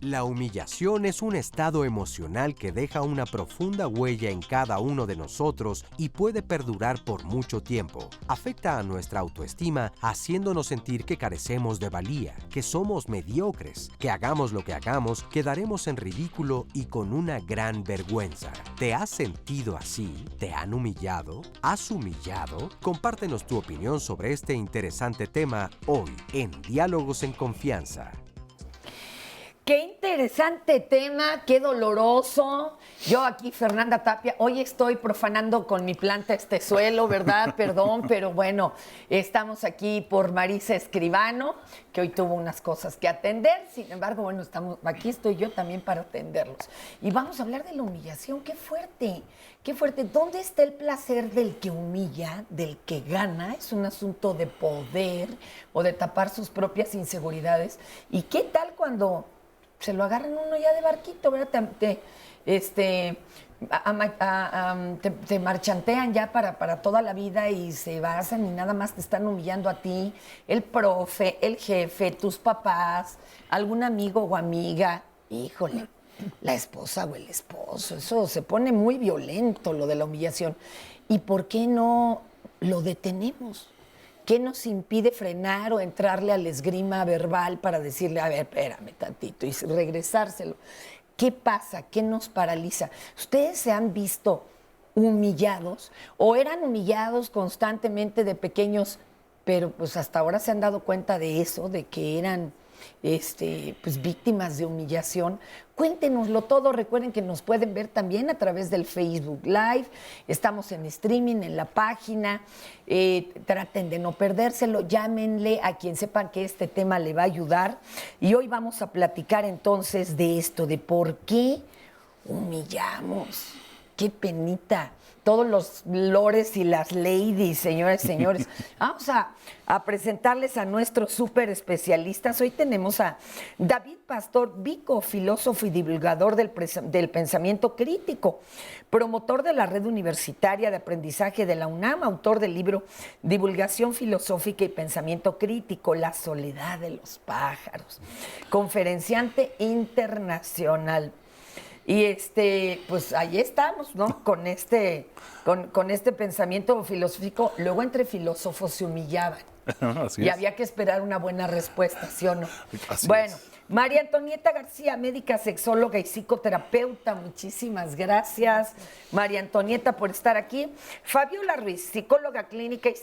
La humillación es un estado emocional que deja una profunda huella en cada uno de nosotros y puede perdurar por mucho tiempo. Afecta a nuestra autoestima, haciéndonos sentir que carecemos de valía, que somos mediocres, que hagamos lo que hagamos, quedaremos en ridículo y con una gran vergüenza. ¿Te has sentido así? ¿Te han humillado? ¿Has humillado? Compártenos tu opinión sobre este interesante tema hoy en Diálogos en Confianza. Qué interesante tema, qué doloroso. Yo aquí, Fernanda Tapia, hoy estoy profanando con mi planta este suelo, ¿verdad? Perdón, pero bueno, estamos aquí por Marisa Escribano, que hoy tuvo unas cosas que atender. Sin embargo, bueno, aquí estoy yo también para atenderlos. Y vamos a hablar de la humillación. Qué fuerte, qué fuerte. ¿Dónde está el placer del que humilla, del que gana? Es un asunto de poder o de tapar sus propias inseguridades. ¿Y qué tal cuando se lo agarran uno ya de barquito, ¿verdad? Te marchantean ya para toda la vida y se basan y nada más te están humillando a ti, el profe, el jefe, tus papás, algún amigo o amiga. Híjole, la esposa o el esposo, eso se pone muy violento, lo de la humillación. ¿Y por qué no lo detenemos? ¿Qué nos impide frenar o entrarle al esgrima verbal para decirle, a ver, espérame tantito, y regresárselo? ¿Qué pasa? ¿Qué nos paraliza? ¿Ustedes se han visto humillados o eran humillados constantemente de pequeños, pero pues hasta ahora se han dado cuenta de eso, de que eran pues víctimas de humillación? Cuéntenoslo todo. Recuerden que nos pueden ver también a través del Facebook Live. Estamos en streaming, en la página. Traten de no perdérselo. Llámenle a quien sepan que este tema le va a ayudar. Y hoy vamos a platicar entonces de esto, de por qué humillamos. Qué penita. Todos los lores y las ladies, señores y señores. Vamos a presentarles a nuestros súper especialistas. Hoy tenemos a David Pastor Vico, filósofo y divulgador del pensamiento crítico, promotor de la Red Universitaria de Aprendizaje de la UNAM, autor del libro Divulgación Filosófica y Pensamiento Crítico, La Soledad de los Pájaros, conferenciante internacional. Y pues ahí estamos, ¿no? Con este pensamiento filosófico. Luego entre filósofos se humillaban. Y había que esperar una buena respuesta, ¿sí o no? Bueno, María Antonieta García, médica, sexóloga y psicoterapeuta. Muchísimas gracias, María Antonieta, por estar aquí. Fabiola Ruiz, psicóloga clínica y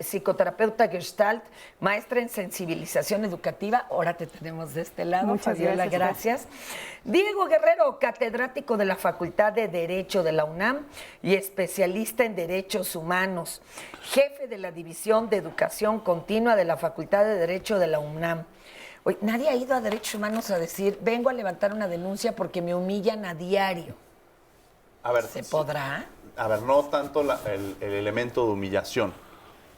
psicoterapeuta Gestalt, maestra en sensibilización educativa. Ahora te tenemos de este lado. Muchas Fabiola, gracias. Diego Guerrero, catedrático de la Facultad de Derecho de la UNAM y especialista en Derechos Humanos, jefe de la División de Educación Continua de la Facultad de Derecho de la UNAM. Oye, nadie ha ido a Derechos Humanos a decir, vengo a levantar una denuncia porque me humillan a diario. A ver, ¿Se podrá? A ver, no tanto el elemento de humillación,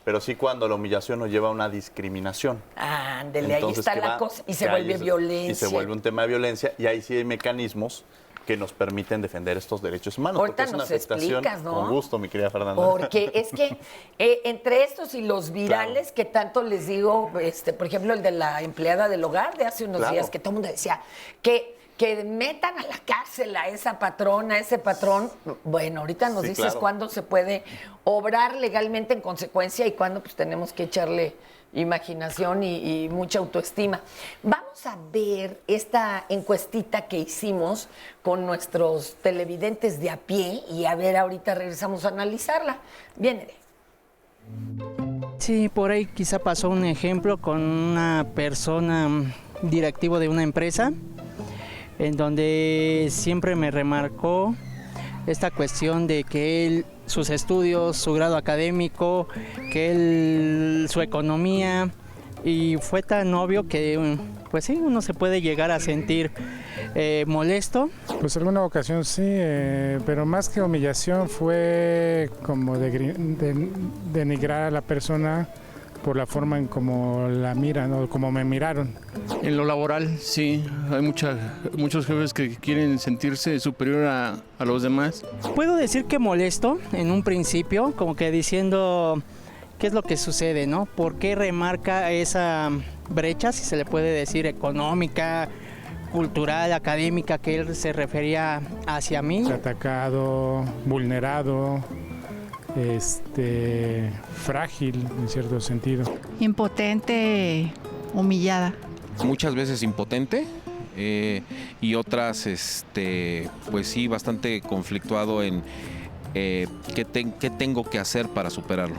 pero sí cuando la humillación nos lleva a una discriminación. Ándele, ahí está la cosa. Y se vuelve violencia. Y se vuelve un tema de violencia, y ahí sí hay mecanismos que nos permiten defender estos derechos humanos. Ahorita porque es una nos afectación, explicas, ¿no? Con gusto, mi querida Fernanda. Porque es que entre estos y los virales, claro, que tanto les digo, por ejemplo, el de la empleada del hogar de hace unos días, que todo el mundo decía que metan a la cárcel a esa patrona, a ese patrón. Bueno, ahorita nos dices claro, cuándo se puede obrar legalmente en consecuencia y cuándo pues tenemos que echarle imaginación y mucha autoestima. Vamos a ver esta encuestita que hicimos con nuestros televidentes de a pie y a ver, ahorita regresamos a analizarla. Viene. Sí, por ahí quizá pasó un ejemplo con una persona directivo de una empresa en donde siempre me remarcó esta cuestión de que él, sus estudios, su grado académico, que él, su economía, y fue tan obvio que, pues sí, uno se puede llegar a sentir molesto. Pues alguna ocasión sí, pero más que humillación fue como denigrar a la persona por la forma en cómo la miran o como me miraron. En lo laboral, sí, hay muchos jefes que quieren sentirse superior a los demás. Puedo decir que molesto en un principio, como que diciendo qué es lo que sucede, ¿no? ¿Por qué remarca esa brecha, si se le puede decir, económica, cultural, académica que él se refería hacia mí. Atacado, vulnerado, frágil en cierto sentido. Impotente, humillada. Muchas veces impotente y otras, pues sí, bastante conflictuado en qué tengo que hacer para superarlo.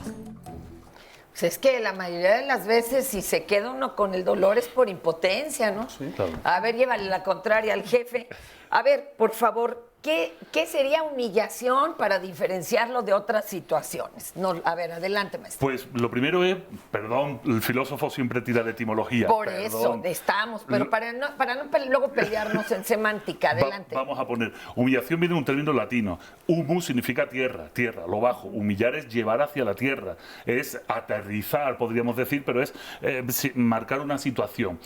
Pues es que la mayoría de las veces si se queda uno con el dolor es por impotencia, ¿no? Sí, claro. A ver, llévale la contraria al jefe. A ver, por favor, ¿qué sería humillación para diferenciarlo de otras situaciones? No, a ver, adelante, maestro. Pues lo primero es, perdón, el filósofo siempre tira de etimología. Por perdón. eso estamos, pero para no luego pelearnos en semántica, adelante. Vamos a poner, humillación viene de un término latino. Humus significa tierra, lo bajo. Humillar es llevar hacia la tierra, es aterrizar, podríamos decir, pero es marcar una situación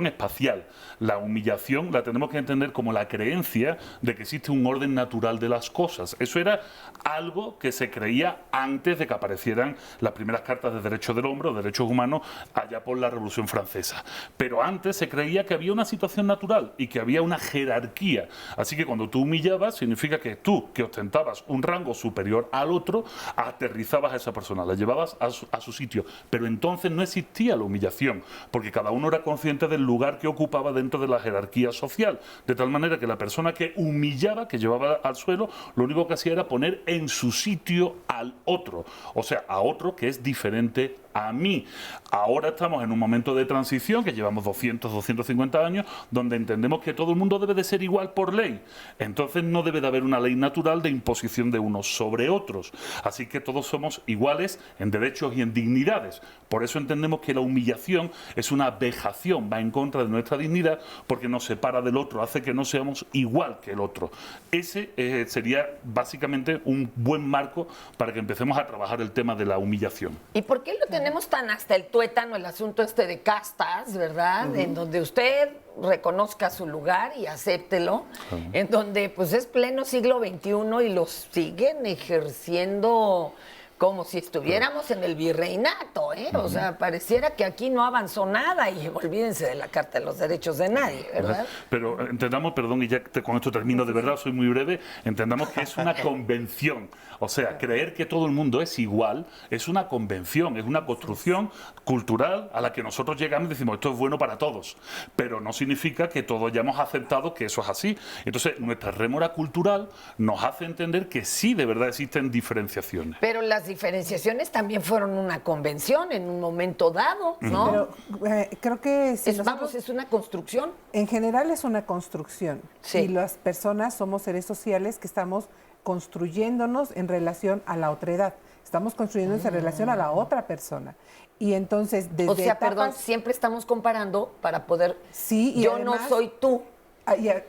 espacial. La humillación la tenemos que entender como la creencia de que existe un orden natural de las cosas. Eso era algo que se creía antes de que aparecieran las primeras cartas de derechos del hombre o derechos humanos allá por la Revolución Francesa. Pero antes se creía que había una situación natural y que había una jerarquía. Así que cuando tú humillabas, significa que tú, que ostentabas un rango superior al otro, aterrizabas a esa persona, la llevabas a su sitio. Pero entonces no existía la humillación, porque cada uno era consciente del lugar que ocupaba dentro de la jerarquía social. De tal manera que la persona que humillaba, que llevaba al suelo, lo único que hacía era poner en su sitio al otro, o sea, a otro que es diferente a mí. Ahora estamos en un momento de transición que llevamos 250 años, donde entendemos que todo el mundo debe de ser igual por ley. Entonces no debe de haber una ley natural de imposición de unos sobre otros. Así que todos somos iguales en derechos y en dignidades. Por eso entendemos que la humillación es una vejación, va en contra de nuestra dignidad, porque nos separa del otro, hace que no seamos igual que el otro. Ese sería básicamente un buen marco para que empecemos a trabajar el tema de la humillación. ¿Y por qué lo tenemos tan hasta el tuétano, el asunto de castas, ¿verdad? En donde usted reconozca su lugar y acéptelo, en donde pues es pleno siglo XXI y los siguen ejerciendo como si estuviéramos en el virreinato, ¿eh? O sea, pareciera que aquí no avanzó nada y olvídense de la Carta de los Derechos de Nadie, ¿verdad? Pero entendamos, perdón, y ya con esto termino, de verdad, soy muy breve, entendamos que es una convención. O sea, creer que todo el mundo es igual es una convención, es una construcción cultural a la que nosotros llegamos y decimos esto es bueno para todos, pero no significa que todos hayamos aceptado que eso es así. Entonces, nuestra rémora cultural nos hace entender que sí, de verdad existen diferenciaciones. Pero las diferenciaciones también fueron una convención en un momento dado, ¿no? Pero creo que si es una construcción. En general es una construcción. Sí. Y las personas somos seres sociales que estamos construyéndonos en relación a la otredad. Estamos construyéndonos en relación a la otra persona. Y entonces, desde o sea, perdón, siempre estamos comparando para poder... Sí, y yo además, no soy tú.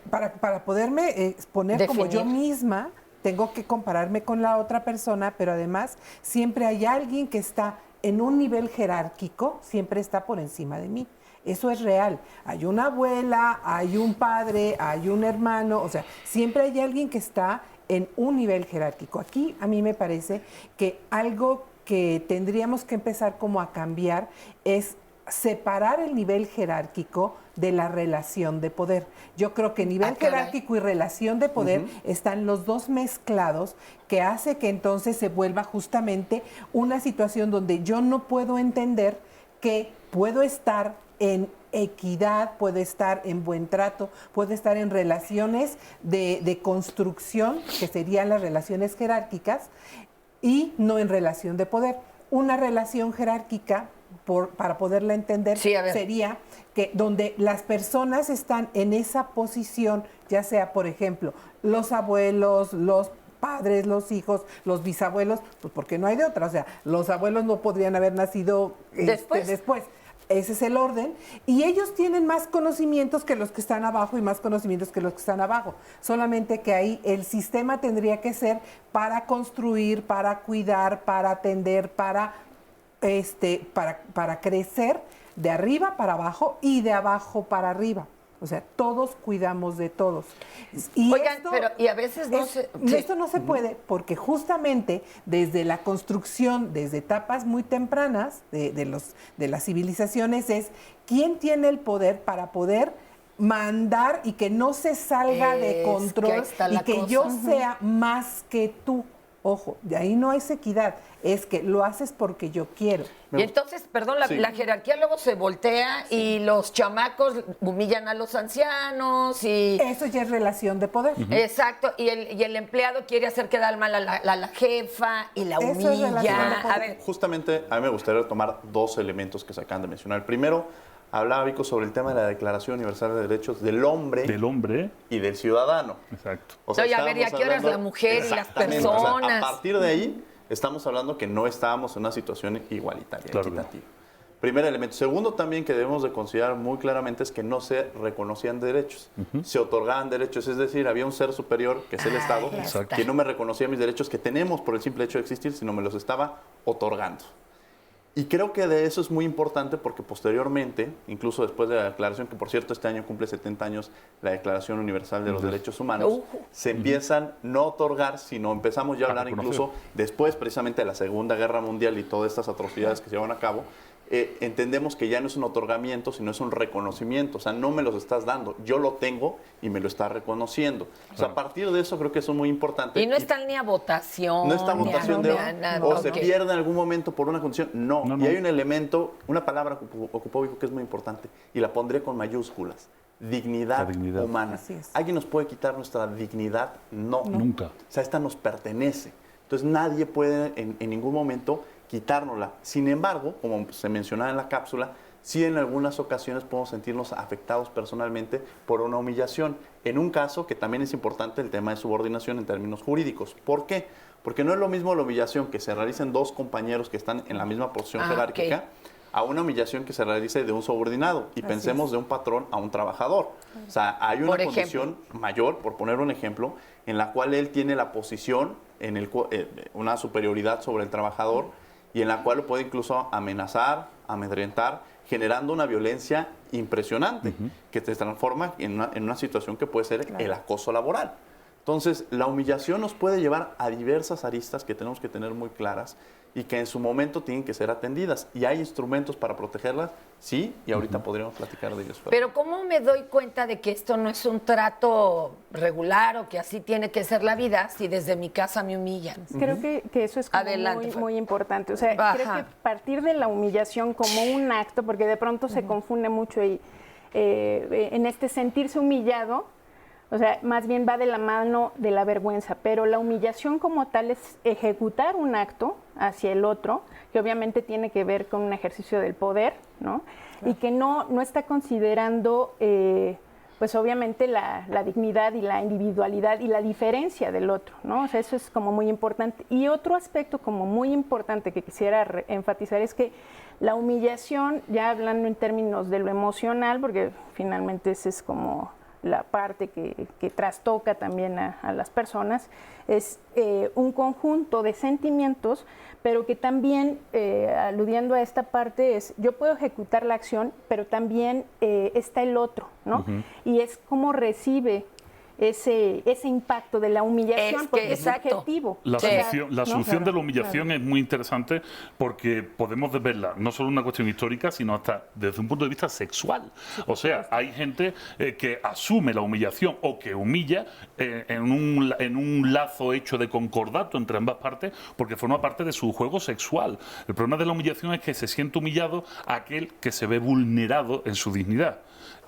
Para poderme poner definir como yo misma, tengo que compararme con la otra persona, pero además siempre hay alguien que está en un nivel jerárquico, siempre está por encima de mí. Eso es real. Hay una abuela, hay un padre, hay un hermano, o sea, siempre hay alguien que está en un nivel jerárquico. Aquí a mí me parece que algo que tendríamos que empezar como a cambiar es separar el nivel jerárquico de la relación de poder. Yo creo que nivel jerárquico y relación de poder están los dos mezclados, que hace que entonces se vuelva justamente una situación donde yo no puedo entender que puedo estar en equidad, puedo estar en buen trato, puedo estar en relaciones de construcción, que serían las relaciones jerárquicas, y no en relación de poder. Una relación jerárquica, para poderla entender, sería que donde las personas están en esa posición, ya sea, por ejemplo, los abuelos, los padres, los hijos, los bisabuelos, pues porque no hay de otra. O sea, los abuelos no podrían haber nacido después. Ese es el orden. Y ellos tienen más conocimientos que los que están abajo y más conocimientos que los que están abajo. Solamente que ahí el sistema tendría que ser para construir, para cuidar, para atender, para crecer de arriba para abajo y de abajo para arriba. O sea, todos cuidamos de todos. Y oigan, y a veces no se... Sí. Esto no se puede porque justamente desde la construcción, desde etapas muy tempranas de las civilizaciones, es quién tiene el poder para poder mandar y que no se salga de control y que yo sea más que tú. Ojo, de ahí no es equidad, es que lo haces porque yo quiero. Y entonces, perdón, la jerarquía luego se voltea y los chamacos humillan a los ancianos y... Eso ya es relación de poder. Exacto, y el empleado quiere hacer quedar mal a la jefa y la humilla. A ver. Justamente a mí me gustaría tomar dos elementos que se acaban de mencionar. El primero, hablaba Vico sobre el tema de la Declaración Universal de Derechos del Hombre y del ciudadano. Exacto. O sea, a ver, ¿y a qué horas la mujer y las personas? O sea, a partir de ahí, estamos hablando que no estábamos en una situación igualitaria, equitativa. Primer elemento. Segundo también que debemos de considerar muy claramente es que no se reconocían derechos, se otorgaban derechos, es decir, había un ser superior, que es el Estado, que no me reconocía mis derechos que tenemos por el simple hecho de existir, sino me los estaba otorgando. Y creo que de eso es muy importante porque posteriormente, incluso después de la declaración, que por cierto este año cumple 70 años la Declaración Universal de los Derechos Humanos, se empiezan no a otorgar, sino empezamos ya a hablar incluso después precisamente de la Segunda Guerra Mundial y todas estas atrocidades que se llevan a cabo, entendemos que ya no es un otorgamiento, sino es un reconocimiento. O sea, no me los estás dando, yo lo tengo y me lo estás reconociendo. O sea, a partir de eso creo que eso es muy importante. Y no están ni a votación. No está a votación o se pierde en algún momento por una condición. No. Y hay un elemento, una palabra que ocupó Vico que es muy importante y la pondré con mayúsculas. Dignidad humana. ¿Alguien nos puede quitar nuestra dignidad? No. Nunca. O sea, esta nos pertenece. Entonces nadie puede en ningún momento quitárnosla. Sin embargo, como se mencionaba en la cápsula, sí en algunas ocasiones podemos sentirnos afectados personalmente por una humillación. En un caso que también es importante el tema de subordinación en términos jurídicos. ¿Por qué? Porque no es lo mismo la humillación que se realiza en dos compañeros que están en la misma posición jerárquica a una humillación que se realice de un subordinado. Y pensemos de un patrón a un trabajador. O sea, hay una condición mayor, por poner un ejemplo, en la cual él tiene la posición, una superioridad sobre el trabajador, y en la cual lo puede incluso amenazar, amedrentar, generando una violencia impresionante que se transforma en una situación que puede ser el acoso laboral. Entonces, la humillación nos puede llevar a diversas aristas que tenemos que tener muy claras y que en su momento tienen que ser atendidas. ¿Y hay instrumentos para protegerlas? Sí, y ahorita podríamos platicar de ellos. Pero ¿cómo me doy cuenta de que esto no es un trato regular o que así tiene que ser la vida si desde mi casa me humillan? Creo que eso es como muy importante. O sea, creo que partir de la humillación como un acto, porque de pronto se confunde mucho y en este sentirse humillado, o sea, más bien va de la mano de la vergüenza, pero la humillación como tal es ejecutar un acto hacia el otro, que obviamente tiene que ver con un ejercicio del poder, ¿no? Claro. Y que no está considerando, pues obviamente la dignidad y la individualidad y la diferencia del otro, ¿no? O sea, eso es como muy importante. Y otro aspecto como muy importante que quisiera enfatizar es que la humillación, ya hablando en términos de lo emocional, porque finalmente ese es como la parte que trastoca también a las personas, es un conjunto de sentimientos, pero que también, aludiendo a esta parte, es yo puedo ejecutar la acción, pero también está el otro, ¿no? Y es cómo recibe ese impacto de la humillación, porque es subjetivo. La solución de la humillación es muy interesante porque podemos verla no solo una cuestión histórica, sino hasta desde un punto de vista sexual. O sea, hay gente que asume la humillación o que humilla en un lazo hecho de concordato entre ambas partes porque forma parte de su juego sexual. El problema de la humillación es que se siente humillado aquel que se ve vulnerado en su dignidad.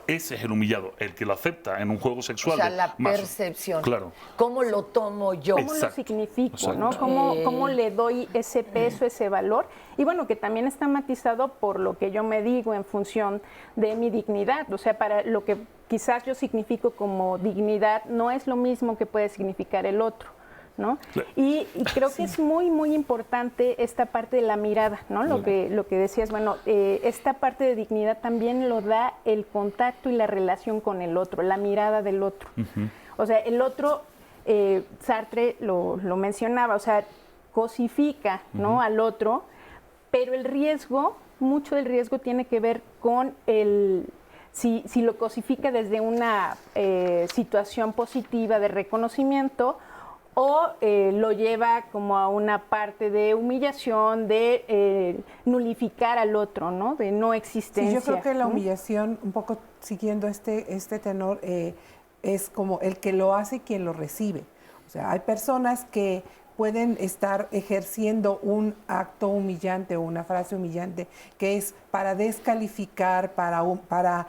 Ese es el humillado, el que lo acepta en un juego sexual. O sea, la percepción. Claro. ¿Cómo lo tomo yo? ¿Cómo lo significo? ¿No? ¿Cómo le doy ese peso, ese valor? Y bueno, que también está matizado por lo que yo me digo en función de mi dignidad. O sea, para lo que quizás yo significo como dignidad no es lo mismo que puede significar el otro, ¿no? Y creo que es muy, muy importante esta parte de la mirada, ¿no? Lo que decías, bueno, esta parte de dignidad también lo da el contacto y la relación con el otro, la mirada del otro. O sea, el otro, Sartre lo mencionaba, o sea, cosifica, ¿no? al otro, pero el riesgo, mucho del riesgo tiene que ver con si lo cosifica desde una situación positiva de reconocimiento o lo lleva como a una parte de humillación, de nulificar al otro, ¿no? De no existencia. Sí, yo creo que la humillación, un poco siguiendo este tenor, es como el que lo hace y quien lo recibe. O sea, hay personas que pueden estar ejerciendo un acto humillante o una frase humillante que es para descalificar, para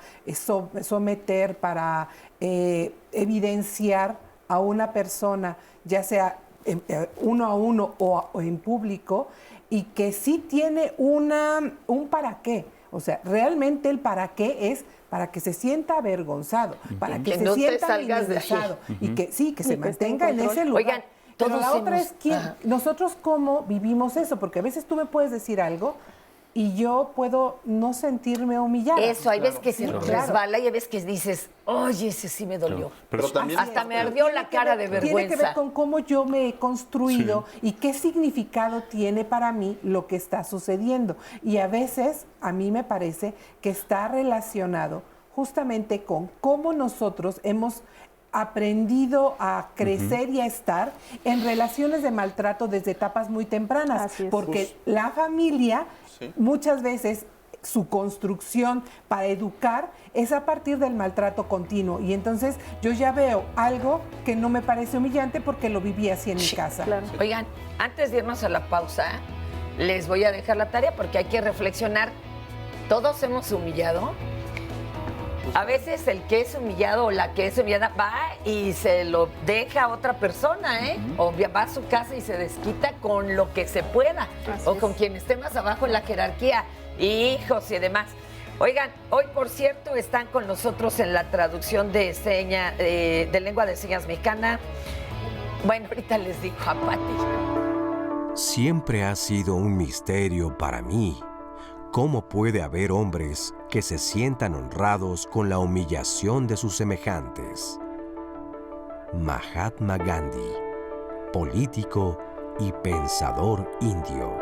someter, para evidenciar a una persona, ya sea uno a uno o en público, y que sí tiene un para qué. O sea, realmente el para qué es para que se sienta avergonzado, para que se no sienta minimizado y que sí, que se mantenga en ese lugar. Oigan, pero la otra es nosotros cómo vivimos eso, porque a veces tú me puedes decir algo y yo puedo no sentirme humillada. Eso, hay veces que se resbala y hay veces que dices, oye, ese sí me dolió. Pero también hasta me ardió la cara de vergüenza. Tiene que ver con cómo yo me he construido y qué significado tiene para mí lo que está sucediendo. Y a veces, a mí me parece que está relacionado justamente con cómo nosotros hemos aprendido a crecer y a estar en relaciones de maltrato desde etapas muy tempranas, porque la familia muchas veces su construcción para educar es a partir del maltrato continuo, y entonces yo ya veo algo que no me parece humillante porque lo viví así en mi casa. Claro. Oigan, antes de irnos a la pausa, les voy a dejar la tarea porque hay que reflexionar. Todos hemos humillado. A veces el que es humillado o la que es humillada va y se lo deja a otra persona, o va a su casa y se desquita con lo que se pueda, o con quien esté más abajo en la jerarquía, hijos y demás. Oigan, hoy, por cierto, están con nosotros en la traducción de lengua de señas mexicana. Bueno, ahorita les digo a Pati. Siempre ha sido un misterio para mí. ¿Cómo puede haber hombres que se sientan honrados con la humillación de sus semejantes? Mahatma Gandhi, político y pensador indio.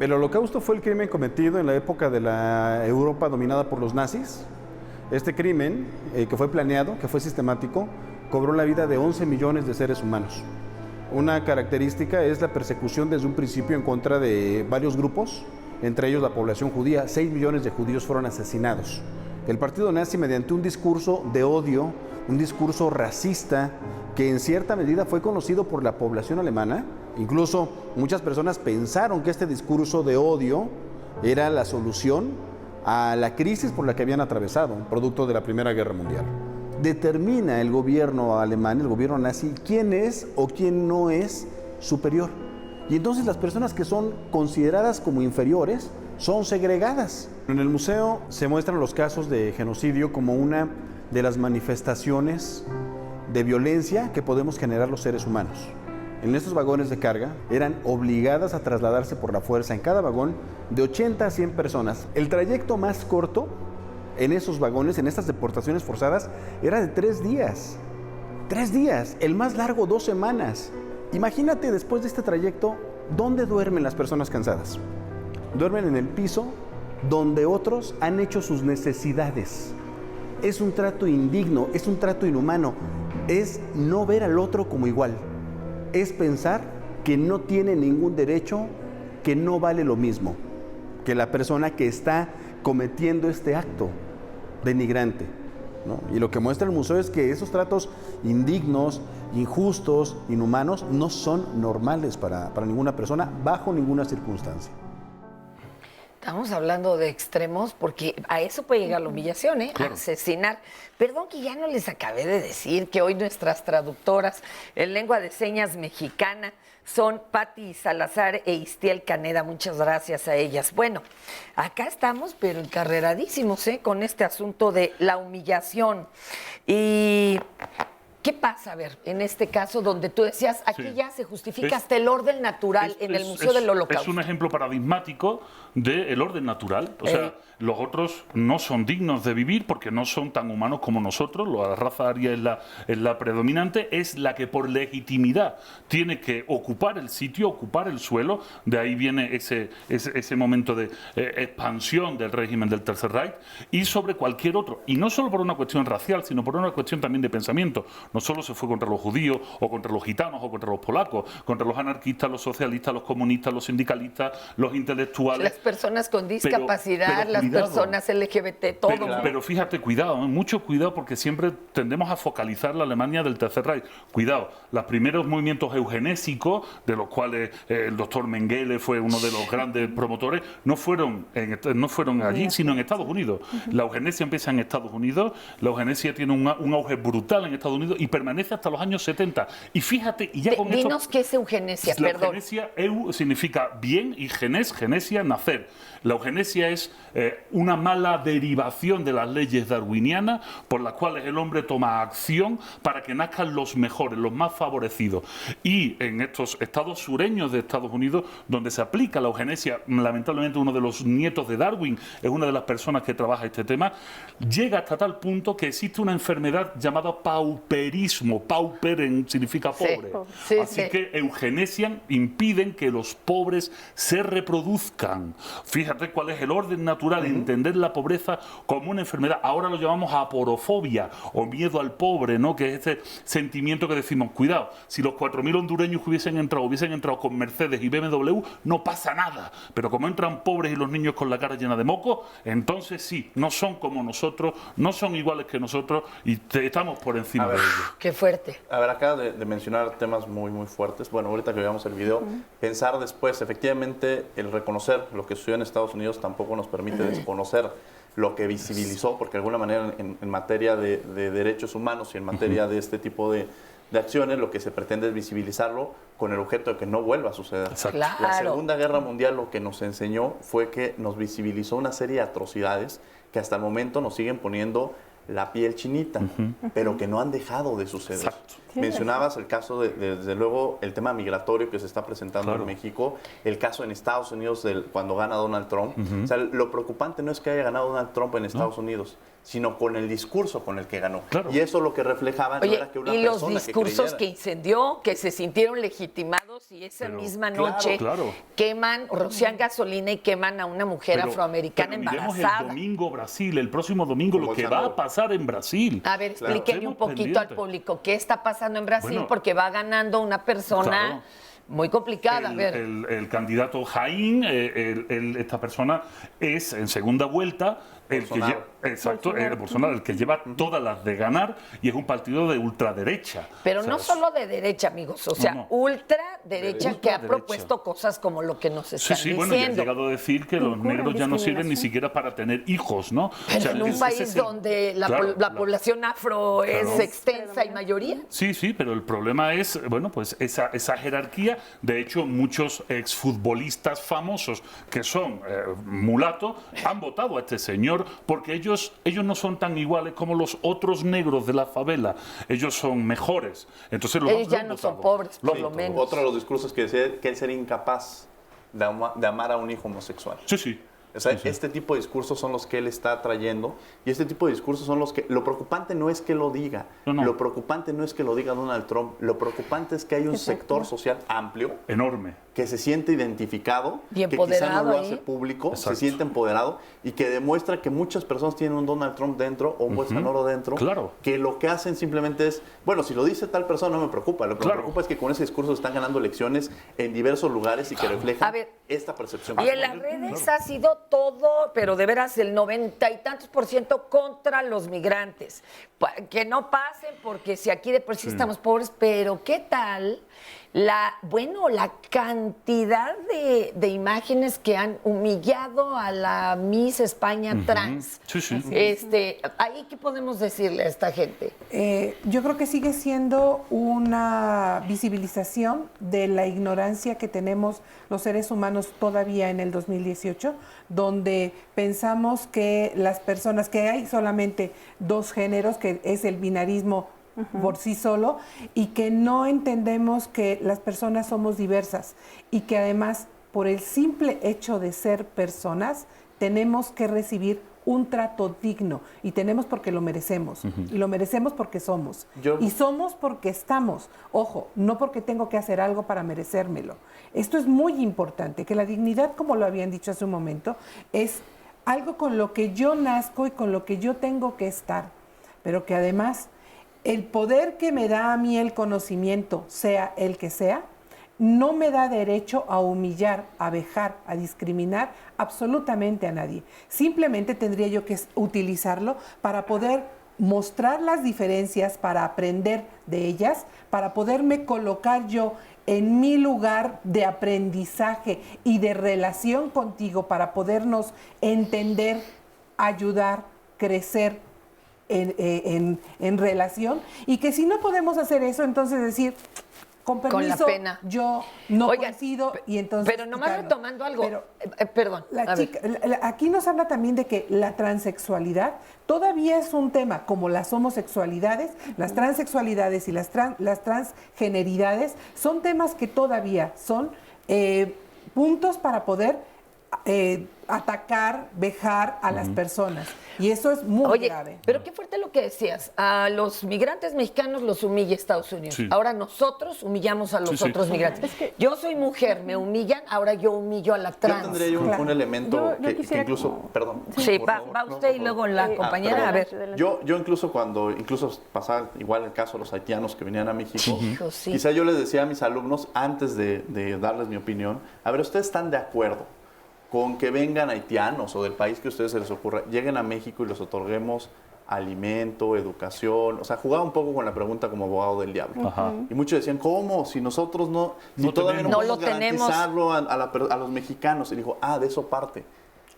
El Holocausto fue el crimen cometido en la época de la Europa dominada por los nazis. Este crimen, que fue planeado, que fue sistemático, cobró la vida de 11 millones de seres humanos. Una característica es la persecución desde un principio en contra de varios grupos, entre ellos la población judía. 6 millones de judíos fueron asesinados. El partido nazi, mediante un discurso de odio, un discurso racista, que en cierta medida fue conocido por la población alemana, incluso muchas personas pensaron que este discurso de odio era la solución a la crisis por la que habían atravesado, producto de la Primera Guerra Mundial. Determina el gobierno alemán, el gobierno nazi, quién es o quién no es superior. Y entonces las personas que son consideradas como inferiores son segregadas. En el museo se muestran los casos de genocidio como una de las manifestaciones de violencia que podemos generar los seres humanos. En estos vagones de carga eran obligadas a trasladarse por la fuerza en cada vagón de 80 a 100 personas. El trayecto más corto en esos vagones, en estas deportaciones forzadas, era de 3 días. 3 días, el más largo 2 semanas. Imagínate después de este trayecto, ¿dónde duermen las personas cansadas? Duermen en el piso donde otros han hecho sus necesidades. Es un trato indigno, es un trato inhumano, es no ver al otro como igual, es pensar que no tiene ningún derecho, que no vale lo mismo que la persona que está cometiendo este acto denigrante, ¿no? Y lo que muestra el museo es que esos tratos indignos, injustos, inhumanos, no son normales para ninguna persona, bajo ninguna circunstancia. Estamos hablando de extremos porque a eso puede llegar la humillación, Claro. Asesinar. Perdón que ya no les acabé de decir que hoy nuestras traductoras en lengua de señas mexicana son Pati Salazar e Istiel Caneda. Muchas gracias a ellas. Bueno, acá estamos, pero encarreradísimos, con este asunto de la humillación. Y ¿Qué pasa, a ver, en este caso donde tú decías, aquí ya se justifica hasta el orden natural en el Museo del Holocausto? Es un ejemplo paradigmático del orden natural. O sea, los otros no son dignos de vivir porque no son tan humanos como nosotros. La raza aria es la predominante, es la que por legitimidad tiene que ocupar el sitio, ocupar el suelo. De ahí viene ese momento de expansión del régimen del Tercer Reich y sobre cualquier otro. Y no solo por una cuestión racial, sino por una cuestión también de pensamiento. No solo se fue contra los judíos o contra los gitanos o contra los polacos, contra los anarquistas, los socialistas, los comunistas, los sindicalistas, los intelectuales. Las personas con discapacidad, las personas LGBT, todo. Pero fíjate, cuidado, mucho cuidado, porque siempre tendemos a focalizar la Alemania del Tercer Reich. Cuidado, los primeros movimientos eugenésicos, de los cuales el doctor Mengele fue uno de los grandes promotores, no fueron allí, sino en Estados Unidos. La eugenesia empieza en Estados Unidos, la eugenesia tiene un auge brutal en Estados Unidos y permanece hasta los años 70. Y fíjate, y ya con esto... Dinos qué es eugenesia, la perdón. Eugenesia, significa bien, y genesia, nacer. La eugenesia es una mala derivación de las leyes darwinianas por las cuales el hombre toma acción para que nazcan los mejores, los más favorecidos. Y en estos estados sureños de Estados Unidos, donde se aplica la eugenesia, lamentablemente uno de los nietos de Darwin es una de las personas que trabaja este tema, llega hasta tal punto que existe una enfermedad llamada pauperismo. Pauper significa pobre. Así que eugenesian, impiden que los pobres se reproduzcan. Fíjate cuál es el orden natural, entender la pobreza como una enfermedad. Ahora lo llamamos aporofobia o miedo al pobre, ¿no? Que es este sentimiento que decimos, cuidado, si los 4.000 hondureños hubiesen entrado con Mercedes y BMW, no pasa nada. Pero como entran pobres y los niños con la cara llena de moco, entonces sí, no son como nosotros, no son iguales que nosotros y estamos por encima de ellos. Qué fuerte. A ver, acá de mencionar temas muy, muy fuertes. Bueno, ahorita que veamos el video, pensar después, efectivamente, el reconocer lo que sucedió en Estados Unidos tampoco nos permite desconocer lo que visibilizó, porque de alguna manera en materia de derechos humanos y en materia de este tipo de acciones, lo que se pretende es visibilizarlo con el objeto de que no vuelva a suceder. Claro. La Segunda Guerra Mundial lo que nos enseñó fue que nos visibilizó una serie de atrocidades que hasta el momento nos siguen poniendo la piel chinita, pero que no han dejado de suceder. Mencionabas el caso desde luego, el tema migratorio que se está presentando en México, el caso en Estados Unidos cuando gana Donald Trump. O sea, lo preocupante no es que haya ganado Donald Trump en Estados Unidos, sino con el discurso con el que ganó. Y eso lo que reflejaba no era que una persona los discursos que incendió, que se sintieron legitimados y esa misma noche queman, rocian gasolina y queman a una mujer afroamericana embarazada. El domingo Brasil, el próximo domingo, lo que va a pasar en Brasil. A ver, explíquenme un poquito al público qué está pasando en Brasil, porque va ganando una persona muy complicada. El candidato Jaín, esta persona es en segunda vuelta Bolsonaro, el que lleva todas las de ganar y es un partido de ultraderecha. Pero no solo de derecha, amigos, o sea, ultraderecha que ha propuesto cosas como lo que nos están diciendo. Bueno, ya ha llegado a decir que los negros ya no sirven ni siquiera para tener hijos, ¿no? Pero en un país donde la población afro es extensa y mayoría. Sí, pero el problema es, bueno, pues esa jerarquía. De hecho, muchos exfutbolistas famosos que son mulatos han votado a este señor porque ellos no son tan iguales como los otros negros de la favela. Ellos son mejores. Entonces ellos ya no son pobres, por lo menos. Otro de los discursos que decía que él sería incapaz de amar a un hijo homosexual. Sí. O sea, este tipo de discursos son los que él está trayendo y este tipo de discursos son los que... Lo preocupante no es que lo diga, lo preocupante no es que lo diga Donald Trump, lo preocupante es que hay un sector social amplio, enorme, que se siente identificado, y que quizá no lo hace público, se siente empoderado y que demuestra que muchas personas tienen un Donald Trump dentro o un Bolsonaro dentro, que lo que hacen simplemente es, bueno, si lo dice tal persona no me preocupa, lo que me preocupa es que con ese discurso están ganando elecciones en diversos lugares y que reflejan esta percepción. Y en las redes ha sido todo, pero de veras el 90 y tantos % contra los migrantes. Que no pasen porque si aquí de por sí estamos pobres, pero ¿qué tal la cantidad de imágenes que han humillado a la Miss España trans? ¿Ahí qué podemos decirle a esta gente? Yo creo que sigue siendo una visibilización de la ignorancia que tenemos los seres humanos todavía en el 2018, donde pensamos que las personas, que hay solamente dos géneros, que es el binarismo por sí solo y que no entendemos que las personas somos diversas y que además por el simple hecho de ser personas tenemos que recibir un trato digno y tenemos porque lo merecemos y lo merecemos porque somos y somos porque estamos, ojo, no porque tengo que hacer algo para merecérmelo. Esto es muy importante, que la dignidad, como lo habían dicho hace un momento, es algo con lo que yo nazco y con lo que yo tengo que estar, pero que además el poder que me da a mí el conocimiento, sea el que sea, no me da derecho a humillar, a vejar, a discriminar absolutamente a nadie. Simplemente tendría yo que utilizarlo para poder mostrar las diferencias, para aprender de ellas, para poderme colocar yo en mi lugar de aprendizaje y de relación contigo, para podernos entender, ayudar, crecer en relación. Y que si no podemos hacer eso, entonces decir... Con permiso, con la pena. Yo no coincido y entonces... Pero nomás retomando algo, perdón. Aquí nos habla también de que la transexualidad todavía es un tema, como las homosexualidades, las transexualidades y las transgeneridades, son temas que todavía son puntos para poder atacar, vejar a las personas. Y eso es muy grave. Pero qué fuerte lo que decías. A los migrantes mexicanos los humilla Estados Unidos. Sí. Ahora nosotros humillamos a los otros migrantes. Es que yo soy mujer, me humillan, ahora yo humillo a la trans. Yo tendría un elemento que incluso... Perdón. Sí, va usted y luego la compañera. A ver. Yo incluso pasaba igual el caso de los haitianos que venían a México, quizá yo les decía a mis alumnos, antes de darles mi opinión, a ver, ¿ustedes están de acuerdo con que vengan haitianos o del país que a ustedes se les ocurra, lleguen a México y les otorguemos alimento, educación? O sea, jugaba un poco con la pregunta como abogado del diablo. Y muchos decían, ¿cómo? Si nosotros todavía no podemos garantizarlo a los mexicanos. Y dijo, de eso parte.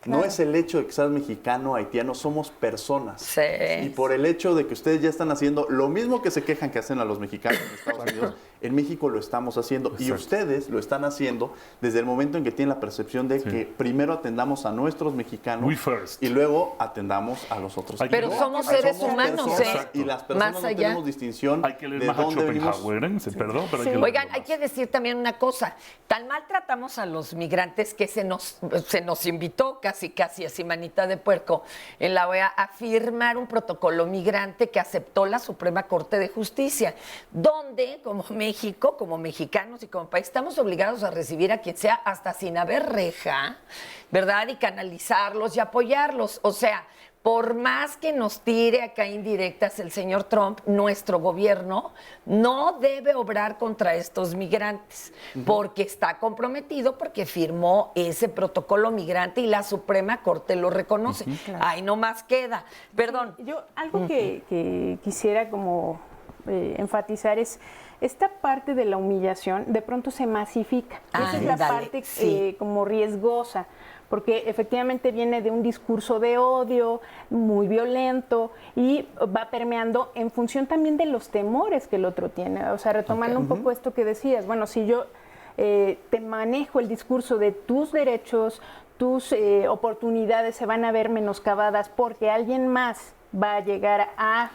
Claro. No es el hecho de que seas mexicano, haitiano, somos personas. Sí. Y por el hecho de que ustedes ya están haciendo lo mismo que se quejan que hacen a los mexicanos en Estados Unidos, en México lo estamos haciendo. Exacto. Y ustedes lo están haciendo desde el momento en que tienen la percepción de que primero atendamos a nuestros mexicanos y luego atendamos a los otros. Pero somos seres humanos, y las personas no tenemos distinción de dónde venimos. Oigan, hay que decir también una cosa. Tan mal tratamos a los migrantes que se nos invitó casi así manita de puerco en la OEA a firmar un protocolo migrante que aceptó la Suprema Corte de Justicia, donde como México, como mexicanos y como país estamos obligados a recibir a quien sea hasta sin haber reja, ¿verdad? Y canalizarlos y apoyarlos. O sea, por más que nos tire acá indirectas el señor Trump, nuestro gobierno no debe obrar contra estos migrantes, porque está comprometido, porque firmó ese protocolo migrante y la Suprema Corte lo reconoce. Claro. Ahí no más queda. Perdón. Yo algo que quisiera como enfatizar es esta parte de la humillación de pronto se masifica. Esa es la parte como riesgosa, porque efectivamente viene de un discurso de odio muy violento y va permeando en función también de los temores que el otro tiene. O sea, retomando un poco esto que decías, bueno, si yo te manejo el discurso de tus derechos, tus oportunidades se van a ver menoscabadas porque alguien más va a llegar a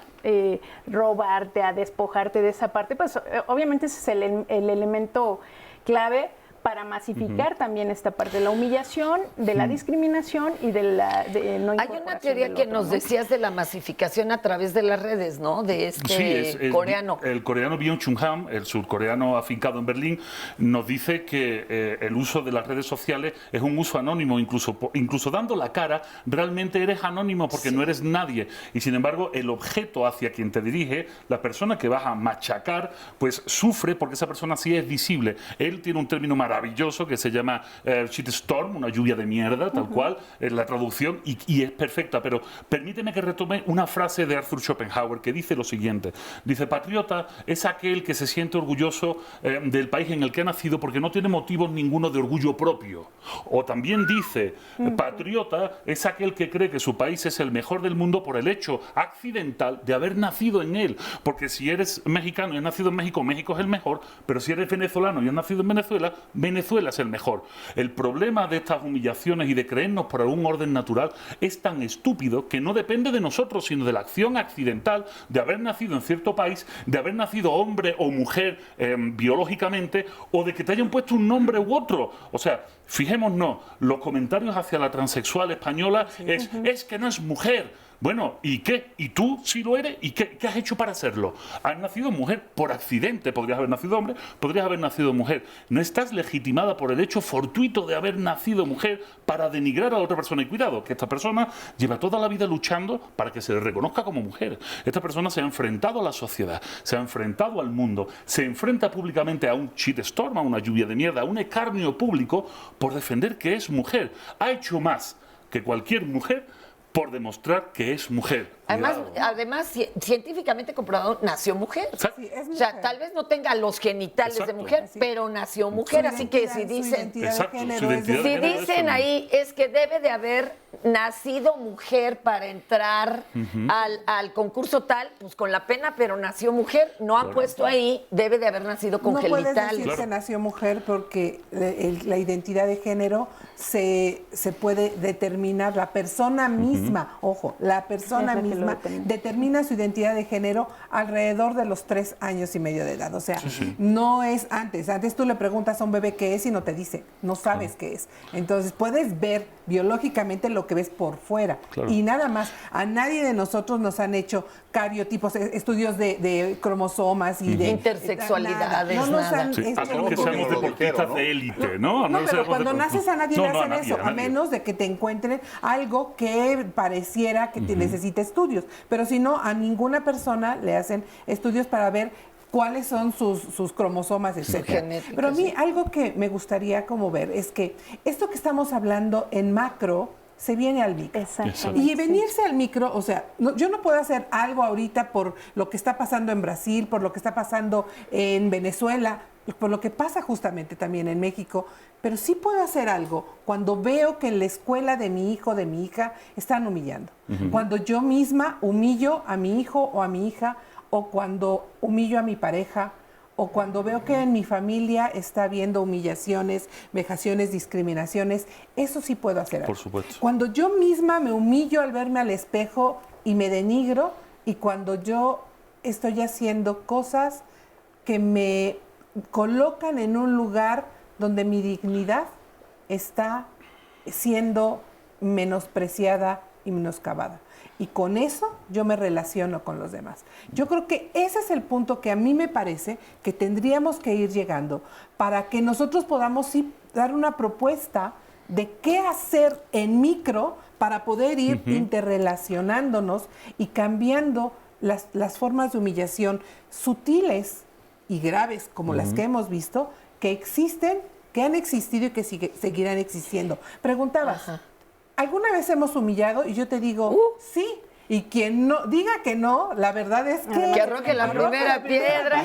robarte, a despojarte de esa parte, pues obviamente ese es el elemento clave para masificar también esta parte de la humillación, de la discriminación y de la no incorporación. Hay una teoría que nos decías de la masificación a través de las redes, ¿no? De coreano. El coreano Byung-Chul Han, el surcoreano afincado en Berlín, nos dice que el uso de las redes sociales es un uso anónimo, incluso dando la cara, realmente eres anónimo porque no eres nadie. Y sin embargo, el objeto hacia quien te dirige, la persona que vas a machacar, pues sufre porque esa persona sí es visible. Él tiene un término maravilloso que se llama shitstorm, una lluvia de mierda, tal cual, es la traducción, y es perfecta. Pero permíteme que retome una frase de Arthur Schopenhauer que dice lo siguiente. Dice, patriota es aquel que se siente orgulloso del país en el que ha nacido porque no tiene motivos ninguno de orgullo propio. O también dice, patriota es aquel que cree que su país es el mejor del mundo por el hecho accidental de haber nacido en él. Porque si eres mexicano y has nacido en México, México es el mejor, pero si eres venezolano y has nacido en Venezuela, Venezuela es el mejor. El problema de estas humillaciones y de creernos por algún orden natural es tan estúpido que no depende de nosotros, sino de la acción accidental de haber nacido en cierto país, de haber nacido hombre o mujer biológicamente, o de que te hayan puesto un nombre u otro. O sea, fijémonos, los comentarios hacia la transexual española es que no es mujer. Bueno, ¿y qué? ¿Y tú sí lo eres? ¿Y qué has hecho para serlo? Has nacido mujer por accidente, podrías haber nacido hombre, podrías haber nacido mujer. No estás legitimada por el hecho fortuito de haber nacido mujer para denigrar a otra persona. Y cuidado, que esta persona lleva toda la vida luchando para que se le reconozca como mujer. Esta persona se ha enfrentado a la sociedad, se ha enfrentado al mundo, se enfrenta públicamente a un shitstorm, a una lluvia de mierda, a un escarnio público por defender que es mujer. Ha hecho más que cualquier mujer por demostrar que es mujer. Además, científicamente comprobado, nació mujer. Sí, es mujer. O sea, tal vez no tenga los genitales de mujer, pero nació mujer. Así que si dicen, ahí es que debe de haber nacido mujer para entrar al concurso tal, pues con la pena, pero nació mujer. No han puesto ahí, debe de haber nacido con genitales. No puedes decir que nació mujer porque la identidad de género se puede determinar. La persona misma, ojo, la persona misma determina su identidad de género alrededor de los 3 años y medio de edad. O sea, no es antes. Antes tú le preguntas a un bebé qué es y no te dice, no sabes qué es. Entonces puedes ver biológicamente lo que ves por fuera. Y nada más. A nadie de nosotros nos han hecho cariotipos, estudios de cromosomas y de intersexualidades. No nos han que seamos deportistas de élite, ¿no? No, pero cuando naces a nadie le hacen eso, a menos de que te encuentren algo que pareciera que te necesita estudios. Pero si no, a ninguna persona le hacen estudios para ver cuáles son sus cromosomas, etcétera. Pero a mí algo que me gustaría como ver es que esto que estamos hablando en macro se viene al micro. Y venirse al micro, o sea, yo no puedo hacer algo ahorita por lo que está pasando en Brasil, por lo que está pasando en Venezuela, por lo que pasa justamente también en México, pero sí puedo hacer algo cuando veo que en la escuela de mi hijo, de mi hija, están humillando. Cuando yo misma humillo a mi hijo o a mi hija, o cuando humillo a mi pareja, o cuando veo que en mi familia está habiendo humillaciones, vejaciones, discriminaciones, eso sí puedo hacer algo. Por supuesto. Cuando yo misma me humillo al verme al espejo y me denigro, y cuando yo estoy haciendo cosas que me colocan en un lugar donde mi dignidad está siendo menospreciada y menoscabada. Y con eso yo me relaciono con los demás. Yo creo que ese es el punto que a mí me parece que tendríamos que ir llegando para que nosotros podamos sí dar una propuesta de qué hacer en micro para poder ir interrelacionándonos y cambiando las formas de humillación sutiles y graves como las que hemos visto, que existen, que han existido y que seguirán existiendo. Preguntabas, ¿alguna vez hemos humillado? Y yo te digo, sí. Y quien no diga que no, la verdad es que arroje la primera piedra.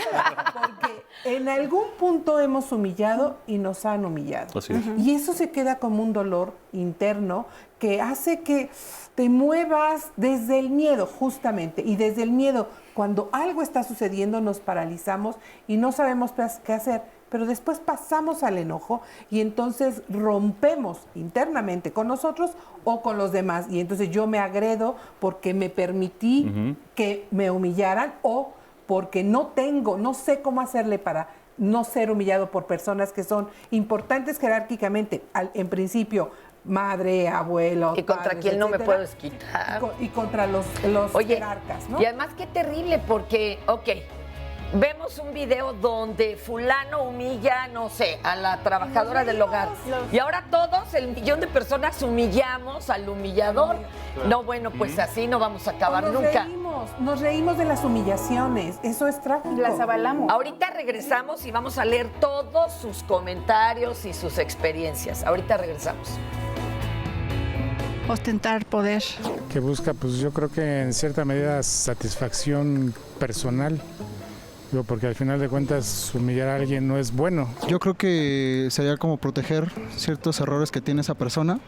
Porque en algún punto hemos humillado y nos han humillado. Así es. Y eso se queda como un dolor interno que hace que te muevas desde el miedo, justamente. Y desde el miedo, cuando algo está sucediendo, nos paralizamos y no sabemos qué hacer. Pero después pasamos al enojo y entonces rompemos internamente con nosotros o con los demás. Y entonces yo me agredo porque me permití que me humillaran o porque no sé cómo hacerle para no ser humillado por personas que son importantes jerárquicamente. En principio, madre, abuelo, y contra padres, quien no etcétera, me puedo desquitar. Y contra los jerarcas, ¿no? Y además qué terrible porque, vemos un video donde fulano humilla, no sé, a la trabajadora del hogar. Y ahora todos, el millón de personas, humillamos al humillador. No, bueno, pues así no vamos a acabar nunca. Nos reímos de las humillaciones. Eso es trágico. Las avalamos. Ahorita regresamos y vamos a leer todos sus comentarios y sus experiencias. Ahorita regresamos. Ostentar poder. Que busca, pues yo creo que en cierta medida satisfacción personal. Porque al final de cuentas humillar a alguien no es bueno. Yo creo que sería como proteger ciertos errores que tiene esa persona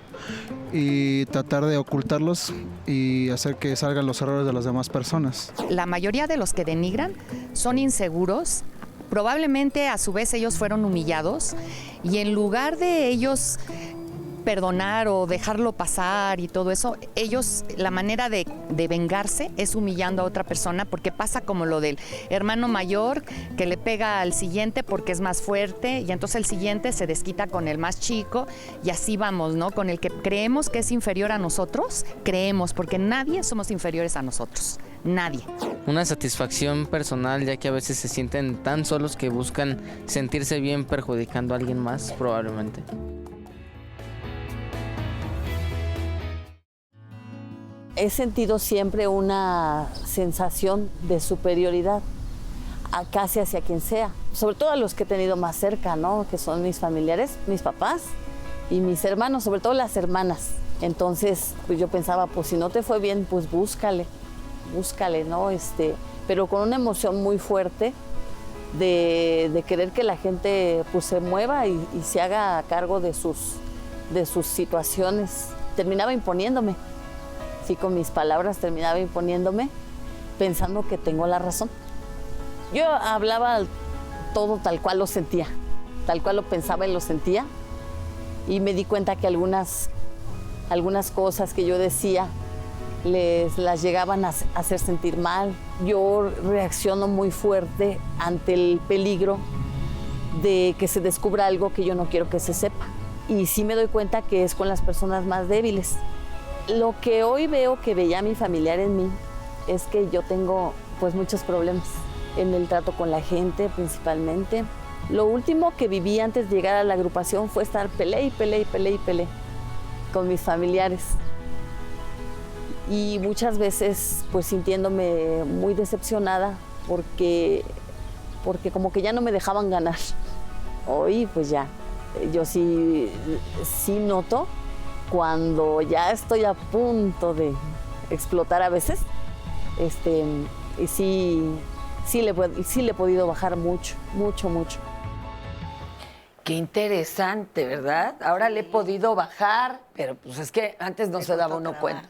y tratar de ocultarlos y hacer que salgan los errores de las demás personas. La mayoría de los que denigran son inseguros probablemente a su vez ellos fueron humillados y en lugar de ellos perdonar o dejarlo pasar y todo eso, ellos, la manera de vengarse es humillando a otra persona, porque pasa como lo del hermano mayor que le pega al siguiente porque es más fuerte y entonces el siguiente se desquita con el más chico y así vamos, ¿no? Con el que creemos que es inferior a nosotros, creemos, porque nadie somos inferiores a nosotros, nadie. Una satisfacción personal, ya que a veces se sienten tan solos que buscan sentirse bien perjudicando a alguien más, probablemente. He sentido siempre una sensación de superioridad, casi hacia quien sea, sobre todo a los que he tenido más cerca, ¿no? Que son mis familiares, mis papás y mis hermanos, sobre todo las hermanas. Entonces, pues yo pensaba, pues si no te fue bien, pues búscale, ¿no? Pero con una emoción muy fuerte de querer que la gente pues se mueva y se haga cargo de sus situaciones. Terminaba imponiéndome. Sí, con mis palabras terminaba imponiéndome, pensando que tengo la razón. Yo hablaba todo tal cual lo sentía, tal cual lo pensaba y lo sentía, y me di cuenta que algunas cosas que yo decía las llegaban a hacer sentir mal. Yo reacciono muy fuerte ante el peligro de que se descubra algo que yo no quiero que se sepa. Y sí me doy cuenta que es con las personas más débiles. Lo que hoy veo que veía mi familiar en mí es que yo tengo pues muchos problemas en el trato con la gente principalmente. Lo último que viví antes de llegar a la agrupación fue estar peleé con mis familiares. Y muchas veces pues sintiéndome muy decepcionada porque como que ya no me dejaban ganar. Hoy pues ya, yo sí noto cuando ya estoy a punto de explotar a veces, y sí le he podido bajar mucho. Qué interesante, ¿verdad? Ahora le he podido bajar, pero pues es que antes no se daba uno cuenta.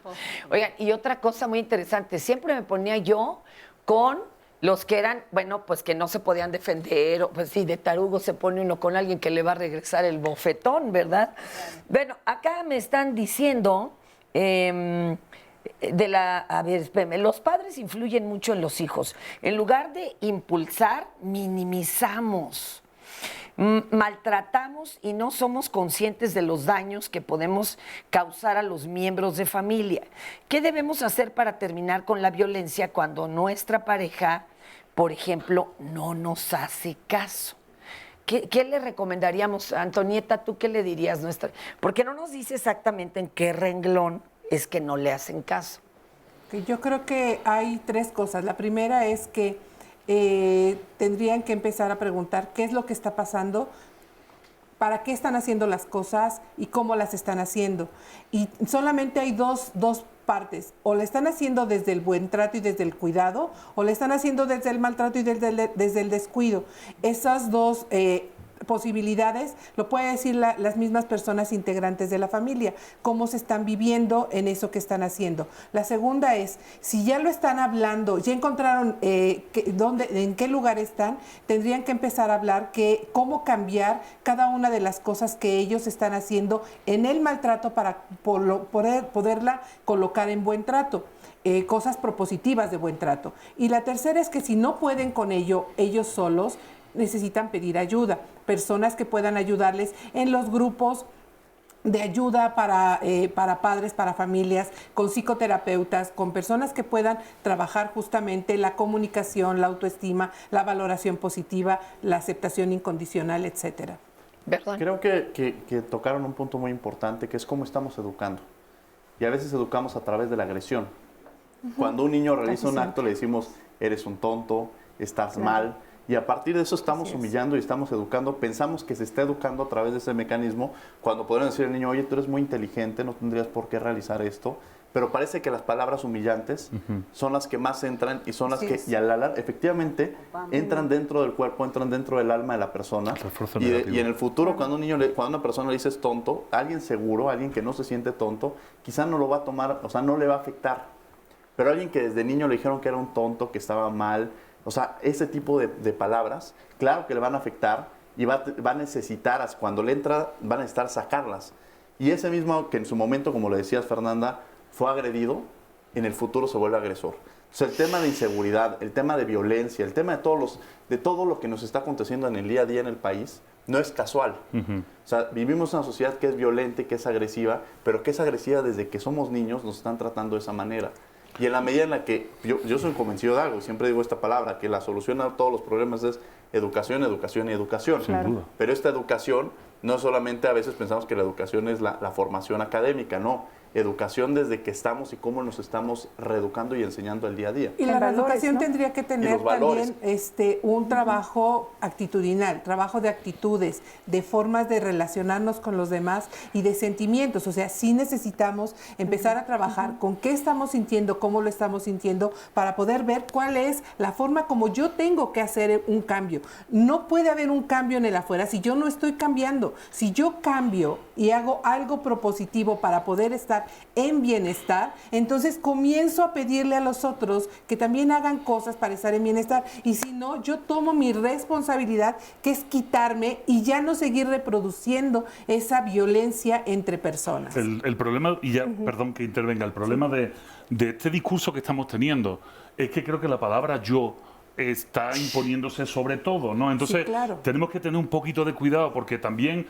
Oigan, y otra cosa muy interesante, siempre me ponía yo con los que eran, bueno, pues que no se podían defender, o pues sí, de tarugo se pone uno con alguien que le va a regresar el bofetón, ¿verdad? Bueno, acá me están diciendo, a ver, espérame, los padres influyen mucho en los hijos. En lugar de impulsar, minimizamos. Maltratamos y no somos conscientes de los daños que podemos causar a los miembros de familia. ¿Qué debemos hacer para terminar con la violencia cuando nuestra pareja, por ejemplo, no nos hace caso? ¿Qué le recomendaríamos? Antonieta, ¿tú qué le dirías? Porque no nos dice exactamente en qué renglón es que no le hacen caso. Yo creo que hay tres cosas. La primera es que tendrían que empezar a preguntar qué es lo que está pasando, para qué están haciendo las cosas y cómo las están haciendo. Y solamente hay dos partes. O le están haciendo desde el buen trato y desde el cuidado, o le están haciendo desde el maltrato y desde el descuido. Esas dos posibilidades lo pueden decir las mismas personas integrantes de la familia, cómo se están viviendo en eso que están haciendo. La segunda es, si ya lo están hablando, ya encontraron en qué lugar están, tendrían que empezar a hablar cómo cambiar cada una de las cosas que ellos están haciendo en el maltrato para poderla colocar en buen trato. Cosas propositivas de buen trato. Y la tercera es que si no pueden con ello ellos solos, necesitan pedir ayuda, personas que puedan ayudarles en los grupos de ayuda para padres, para familias, con psicoterapeutas, con personas que puedan trabajar justamente la comunicación, la autoestima, la valoración positiva, la aceptación incondicional, etcétera. ¿Verdad? Creo que tocaron un punto muy importante, que es cómo estamos educando. Y a veces educamos a través de la agresión. Cuando un niño realiza un acto, le decimos, eres un tonto, estás mal. Y a partir de eso estamos humillando y estamos educando. Pensamos que se está educando a través de ese mecanismo, cuando podrían decir al niño, oye, tú eres muy inteligente, no tendrías por qué realizar esto. Pero parece que las palabras humillantes son las que más entran y son las que, y al efectivamente, entran dentro del cuerpo, entran dentro del alma de la persona. Y en el futuro, cuando una persona le dices tonto, alguien seguro, alguien que no se siente tonto, quizá no lo va a tomar, o sea, no le va a afectar. Pero alguien que desde niño le dijeron que era un tonto, que estaba mal, O sea, ese tipo de palabras, claro que le van a afectar y va a necesitar, cuando le entra, va a necesitar sacarlas. Y ese mismo que en su momento, como le decías, Fernanda, fue agredido, en el futuro se vuelve agresor. Entonces, el tema de inseguridad, el tema de violencia, el tema de todo lo que nos está aconteciendo en el día a día en el país, no es casual. O sea, vivimos en una sociedad que es violenta, que es agresiva, pero que es agresiva desde que somos niños, nos están tratando de esa manera. Y en la medida en la que, yo soy convencido de algo, siempre digo esta palabra, que la solución a todos los problemas es educación, educación y educación. Claro. Pero esta educación, no solamente a veces pensamos que la educación es la formación académica, no. Educación desde que estamos y cómo nos estamos reeducando y enseñando el día a día. Y la reeducación, ¿no?, tendría que tener también un trabajo actitudinal, trabajo de actitudes, de formas de relacionarnos con los demás y de sentimientos. O sea, sí necesitamos empezar a trabajar con qué estamos sintiendo, cómo lo estamos sintiendo, para poder ver cuál es la forma como yo tengo que hacer un cambio. No puede haber un cambio en el afuera si yo no estoy cambiando. Si yo cambio y hago algo propositivo para poder estar en bienestar, entonces comienzo a pedirle a los otros que también hagan cosas para estar en bienestar. Y si no, yo tomo mi responsabilidad, que es quitarme y ya no seguir reproduciendo esa violencia entre personas. El problema, y ya, perdón que intervenga, el problema de este discurso que estamos teniendo es que creo que la palabra yo está imponiéndose sobre todo, ¿no? Entonces, tenemos que tener un poquito de cuidado porque también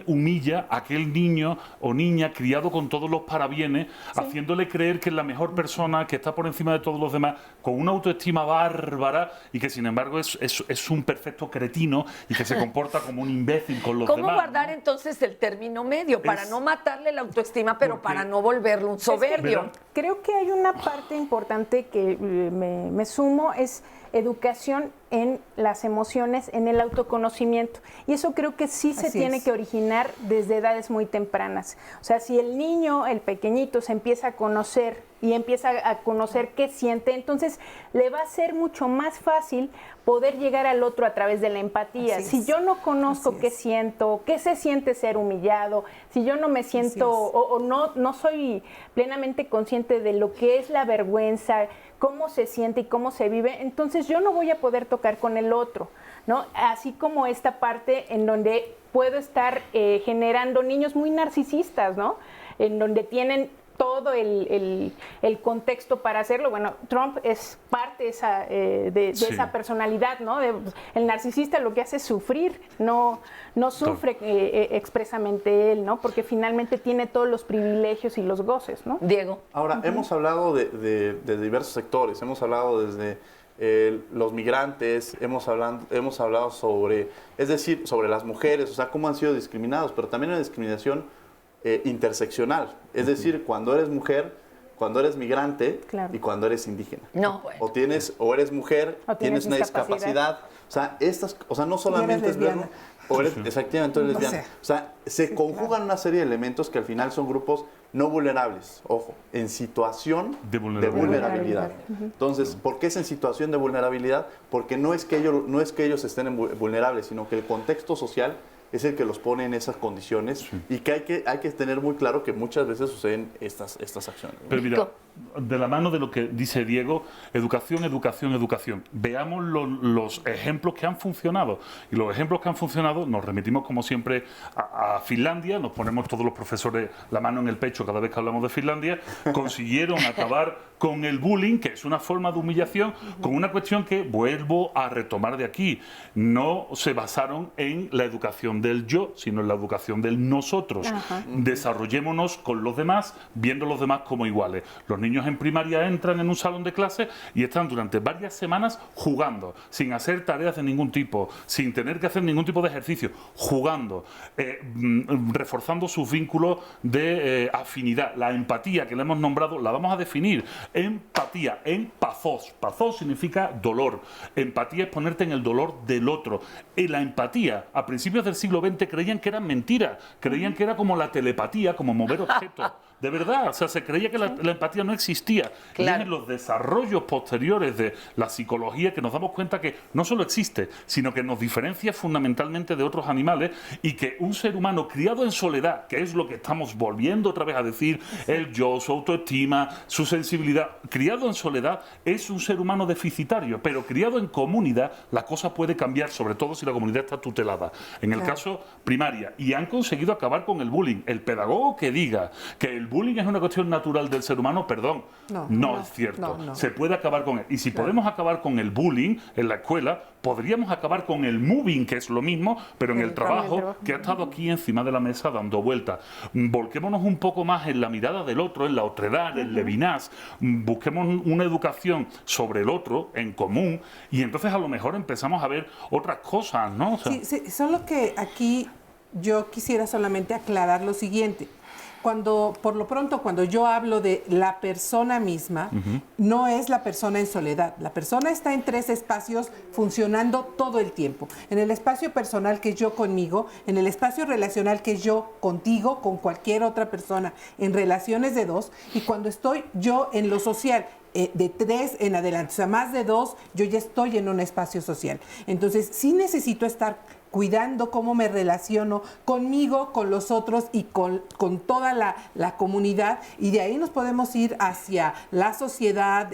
humilla a aquel niño o niña criado con todos los parabienes, haciéndole creer que es la mejor persona, que está por encima de todos los demás, con una autoestima bárbara y que sin embargo es un perfecto cretino y que se comporta como un imbécil con los demás. ¿Cómo guardar entonces el término medio? Para no matarle la autoestima, pero para no volverlo un soberbio. Creo que hay una parte importante que me sumo, es educación en las emociones, en el autoconocimiento. Y eso creo que sí se tiene que originar desde edades muy tempranas. O sea, si el niño, el pequeñito, se empieza a conocer y empieza a conocer qué siente, entonces le va a ser mucho más fácil poder llegar al otro a través de la empatía. Si yo no conozco qué siento, qué se siente ser humillado, si yo no me siento o no soy plenamente consciente de lo que es la vergüenza, cómo se siente y cómo se vive, entonces yo no voy a poder tocar con el otro, ¿no? Así como esta parte en donde puedo estar generando niños muy narcisistas, ¿no? En donde tienen todo el contexto para hacerlo. Bueno, Trump es parte de esa personalidad, ¿no? El narcisista lo que hace es sufrir, no sufre expresamente él, ¿no? Porque finalmente tiene todos los privilegios y los goces, ¿no? Diego. Ahora, hemos hablado de diversos sectores, hemos hablado desde los migrantes, hemos hablado sobre las mujeres, o sea, cómo han sido discriminados, pero también la discriminación interseccional, es decir, cuando eres mujer, cuando eres migrante y cuando eres indígena. No, bueno. O eres mujer, tienes una discapacidad. O sea, no solamente es verlo, exactamente, eres lesbiana. O sea, se conjugan una serie de elementos que al final son grupos no vulnerables, ojo, en situación de vulnerabilidad. Entonces, ¿por qué es en situación de vulnerabilidad? Porque no es que ellos estén vulnerables, sino que el contexto social es el que los pone en esas condiciones y que hay que tener muy claro que muchas veces suceden estas acciones. Pero mira, de la mano de lo que dice Diego, educación, educación, educación. Veamos los ejemplos que han funcionado. Y los ejemplos que han funcionado, nos remitimos como siempre a Finlandia, nos ponemos todos los profesores la mano en el pecho cada vez que hablamos de Finlandia, consiguieron acabar con el bullying, que es una forma de humillación, con una cuestión que vuelvo a retomar de aquí. No se basaron en la educación del yo, sino en la educación del nosotros. Desarrollémonos con los demás, viendo a los demás como iguales. Los niños en primaria entran en un salón de clase y están durante varias semanas jugando, sin hacer tareas de ningún tipo, sin tener que hacer ningún tipo de ejercicio, jugando, reforzando sus vínculos de afinidad. La empatía que le hemos nombrado, la vamos a definir. Empatía, empazos. Pazos significa dolor. Empatía es ponerte en el dolor del otro. La empatía, a principios del siglo XX, creían que eran mentiras. Creían que era como la telepatía, como mover objetos. De verdad, o sea, se creía que la empatía no existía. Claro. Y en los desarrollos posteriores de la psicología que nos damos cuenta que no solo existe, sino que nos diferencia fundamentalmente de otros animales, y que un ser humano criado en soledad, que es lo que estamos volviendo otra vez a decir, el yo, su autoestima, su sensibilidad, criado en soledad es un ser humano deficitario, pero criado en comunidad la cosa puede cambiar, sobre todo si la comunidad está tutelada. En el caso primaria, y han conseguido acabar con el bullying. El pedagogo que diga que el bullying es una cuestión natural del ser humano, perdón, no es cierto. Se puede acabar con él. Y si podemos acabar con el bullying en la escuela, podríamos acabar con el moving, que es lo mismo, pero en el trabajo, que ha estado aquí encima de la mesa dando vueltas. Volquémonos un poco más en la mirada del otro, en la otredad, en Levinas. Busquemos una educación sobre el otro, en común, y entonces a lo mejor empezamos a ver otras cosas, ¿no? O sea, sí, solo que aquí yo quisiera solamente aclarar lo siguiente. Por lo pronto, cuando yo hablo de la persona misma, no es la persona en soledad. La persona está en 3 espacios funcionando todo el tiempo. En el espacio personal, que es yo conmigo, en el espacio relacional, que es yo contigo, con cualquier otra persona, en relaciones de 2, y cuando estoy yo en lo social, de 3 en adelante, o sea, más de 2, yo ya estoy en un espacio social. Entonces, sí necesito estar cuidando cómo me relaciono conmigo, con los otros y con toda la comunidad, y de ahí nos podemos ir hacia la sociedad,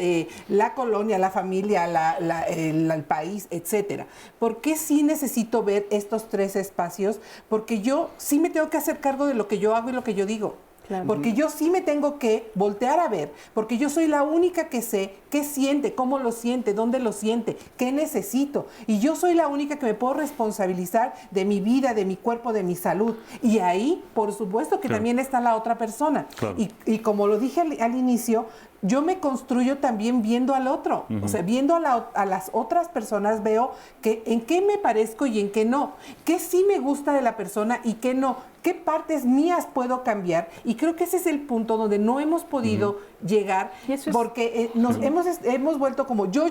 la colonia, la familia, el país, etcétera. ¿Por qué sí necesito ver estos 3 espacios? Porque yo sí me tengo que hacer cargo de lo que yo hago y lo que yo digo. Claro. Porque yo sí me tengo que voltear a ver, porque yo soy la única que sé qué siente, cómo lo siente, dónde lo siente, qué necesito. Y yo soy la única que me puedo responsabilizar de mi vida, de mi cuerpo, de mi salud. Y ahí, por supuesto, que también está la otra persona. Claro. Y como lo dije al inicio, yo me construyo también viendo al otro. O sea, viendo a las otras personas, veo que en qué me parezco y en qué no. Qué sí me gusta de la persona y qué no. ¿Qué partes mías puedo cambiar? Y creo que ese es el punto donde no hemos podido llegar, porque nos hemos vuelto como yo,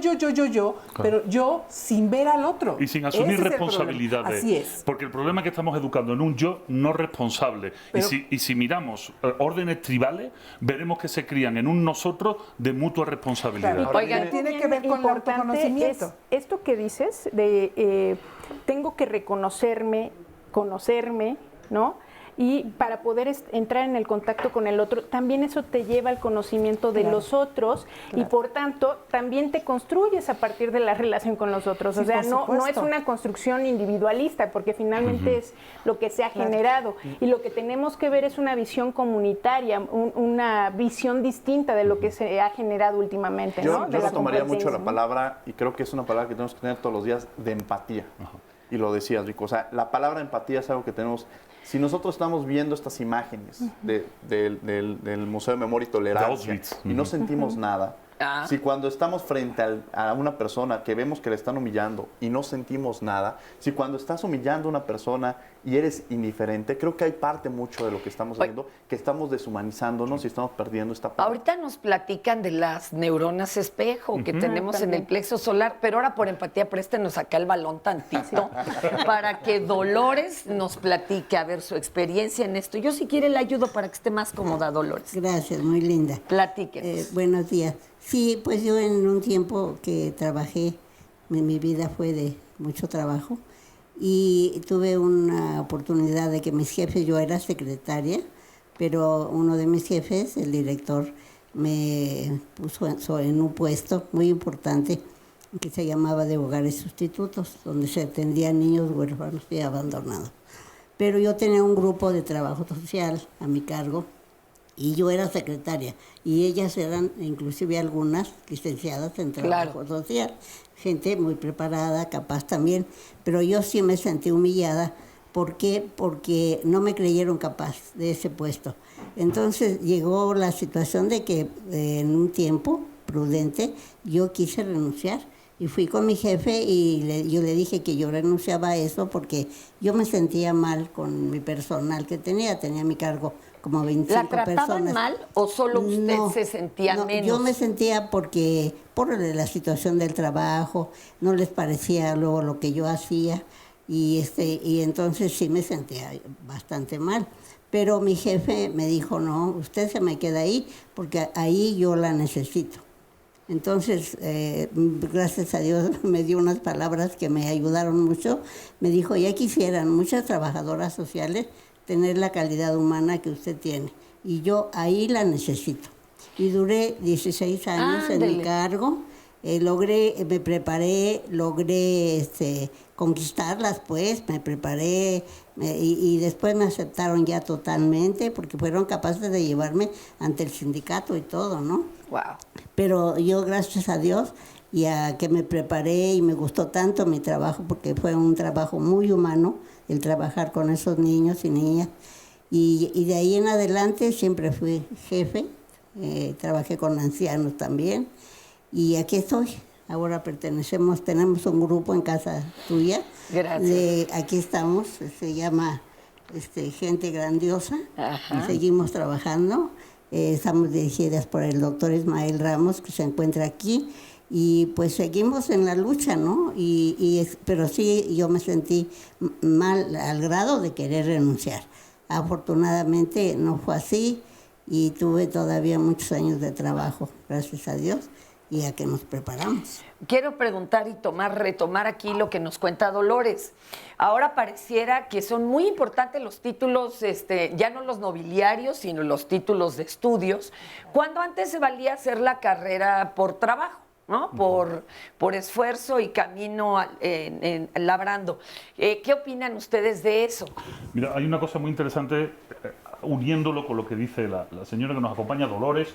pero yo sin ver al otro. Y sin asumir responsabilidades. Así es. Porque el problema es que estamos educando en un yo no responsable. Pero, y si miramos órdenes tribales, veremos que se crían en un nosotros de mutua responsabilidad. Claro. Oigan, tiene que ver con el autoconocimiento. Esto que dices de tengo que reconocerme, conocerme, ¿no? Y para poder entrar en el contacto con el otro, también eso te lleva al conocimiento de los otros, y por tanto también te construyes a partir de la relación con los otros. O sea, no es una construcción individualista, porque finalmente es lo que se ha generado. Y lo que tenemos que ver es una visión comunitaria, una visión distinta de lo que se ha generado últimamente. Yo tomaría mucho la palabra, y creo que es una palabra que tenemos que tener todos los días, de empatía. Y lo decías, Rico, o sea, la palabra empatía es algo que tenemos. Si nosotros estamos viendo estas imágenes del Museo de Memoria y Tolerancia y no sentimos nada, si cuando estamos frente a una persona que vemos que le están humillando y no sentimos nada, si cuando estás humillando a una persona y eres indiferente, creo que hay parte mucho de lo que estamos haciendo, que estamos deshumanizándonos y estamos perdiendo esta parte. Ahorita nos platican de las neuronas espejo que tenemos en el plexo solar, pero ahora por empatía préstenos acá el balón tantito para que Dolores nos platique, a ver, su experiencia en esto. Yo si quiere le ayudo para que esté más cómoda, Dolores. Gracias, muy linda. Platíquenos. Buenos días. Sí, pues yo en un tiempo que trabajé, mi vida fue de mucho trabajo, y tuve una oportunidad de que mis jefes, yo era secretaria, pero uno de mis jefes, el director, me puso en un puesto muy importante que se llamaba de hogares sustitutos, donde se atendían niños huérfanos y abandonados. Pero yo tenía un grupo de trabajo social a mi cargo, y yo era secretaria, y ellas eran, inclusive algunas, licenciadas en trabajo social, gente muy preparada, capaz también, pero yo sí me sentí humillada. ¿Por qué? Porque no me creyeron capaz de ese puesto. Entonces llegó la situación de que en un tiempo prudente yo quise renunciar, y fui con mi jefe y yo le dije que yo renunciaba a eso porque yo me sentía mal con mi personal que tenía a mi cargo como 25 personas. ¿La trataban mal o solo usted se sentía menos? Yo me sentía por la situación del trabajo, no les parecía luego lo que yo hacía, Y entonces sí me sentía bastante mal. Pero mi jefe me dijo, no, usted se me queda ahí porque ahí yo la necesito. Entonces, gracias a Dios, me dio unas palabras que me ayudaron mucho. Me dijo, ya quisieran muchas trabajadoras sociales tener la calidad humana que usted tiene. Y yo ahí la necesito. Y duré 16 años en mi cargo. Me preparé, logré conquistarlas, pues, me preparé y después me aceptaron ya totalmente porque fueron capaces de llevarme ante el sindicato y todo, ¿no? Wow. Pero yo, gracias a Dios, y a que me preparé y me gustó tanto mi trabajo porque fue un trabajo muy humano, el trabajar con esos niños y niñas. Y de ahí en adelante siempre fui jefe, trabajé con ancianos también. Y aquí estoy. Ahora tenemos un grupo en casa tuya. Gracias. Aquí estamos, se llama Gente Grandiosa. Ajá. Y seguimos trabajando. Estamos dirigidas por el doctor Ismael Ramos, que se encuentra aquí. Y pues seguimos en la lucha, ¿no? Pero sí, yo me sentí mal al grado de querer renunciar. Afortunadamente no fue así y tuve todavía muchos años de trabajo, gracias a Dios. Y a que nos preparamos. Quiero preguntar y retomar aquí lo que nos cuenta Dolores. Ahora pareciera que son muy importantes los títulos, ya no los nobiliarios, sino los títulos de estudios, cuando antes se valía hacer la carrera por trabajo, ¿no? Por esfuerzo y camino labrando. ¿Qué opinan ustedes de eso? Mira, hay una cosa muy interesante, uniéndolo con lo que dice la señora que nos acompaña, Dolores.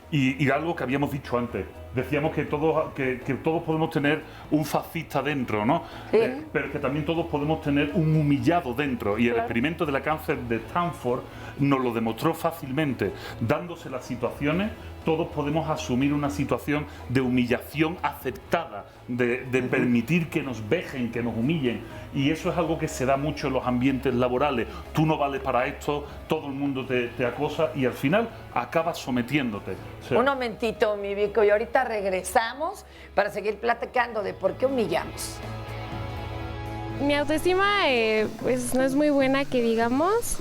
Y algo que habíamos dicho antes, decíamos que todos podemos tener un fascista dentro, ¿no? Sí. Pero que también todos podemos tener un humillado dentro. Y el experimento de la cáncer de Stanford nos lo demostró fácilmente. Dándose las situaciones, todos podemos asumir una situación de humillación aceptada, de permitir que nos vejen, que nos humillen. Y eso es algo que se da mucho en los ambientes laborales. Tú no vales para esto, todo el mundo te acosa y al final acabas sometiéndote. O sea, un momentito, mi Vico, y ahorita regresamos para seguir platicando de por qué humillamos. Mi autoestima pues no es muy buena, que digamos.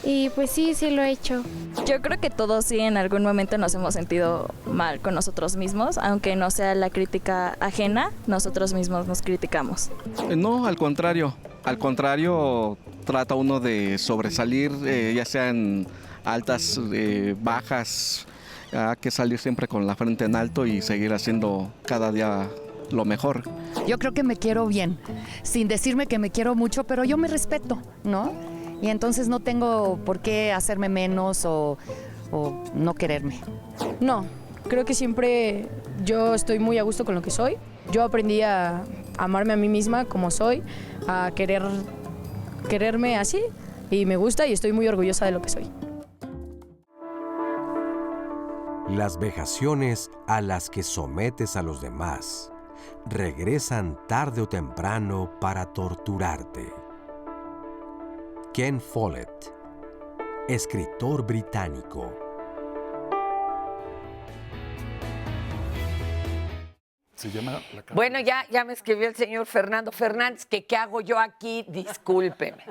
Y pues sí lo he hecho. Yo creo que todos sí en algún momento nos hemos sentido mal con nosotros mismos, aunque no sea la crítica ajena, nosotros mismos nos criticamos. No, al contrario, trata uno de sobresalir, ya sean altas, bajas, hay que salir siempre con la frente en alto y seguir haciendo cada día lo mejor. Yo creo que me quiero bien, sin decirme que me quiero mucho, pero yo me respeto, ¿no? Y entonces no tengo por qué hacerme menos o no quererme. No, creo que siempre yo estoy muy a gusto con lo que soy. Yo aprendí a amarme a mí misma como soy, a quererme así y me gusta y estoy muy orgullosa de lo que soy. Las vejaciones a las que sometes a los demás regresan tarde o temprano para torturarte. Ken Follett, escritor británico. Bueno, ya me escribió el señor Fernando Fernández que qué hago yo aquí, discúlpeme.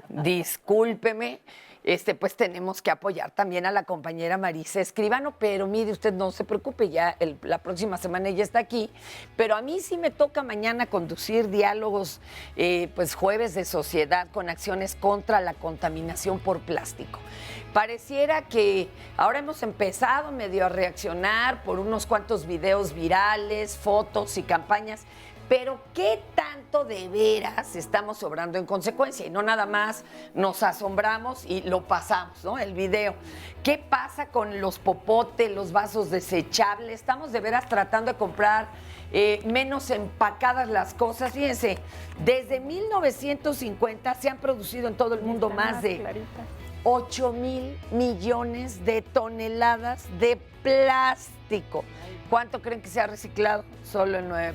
Pues tenemos que apoyar también a la compañera Marisa Escribano, pero mire, usted no se preocupe, ya la próxima semana ella está aquí, pero a mí sí me toca mañana conducir diálogos, pues jueves de sociedad con acciones contra la contaminación por plástico. Pareciera que ahora hemos empezado medio a reaccionar por unos cuantos videos virales, fotos y campañas, pero ¿qué tanto de veras estamos obrando en consecuencia? Y no nada más nos asombramos y lo pasamos, ¿no? El video. ¿Qué pasa con los popotes, los vasos desechables? Estamos de veras tratando de comprar menos empacadas las cosas. Fíjense, desde 1950 se han producido en todo el mundo más de 8,000 millones de toneladas de plástico. ¿Cuánto creen que se ha reciclado? Solo el 9%.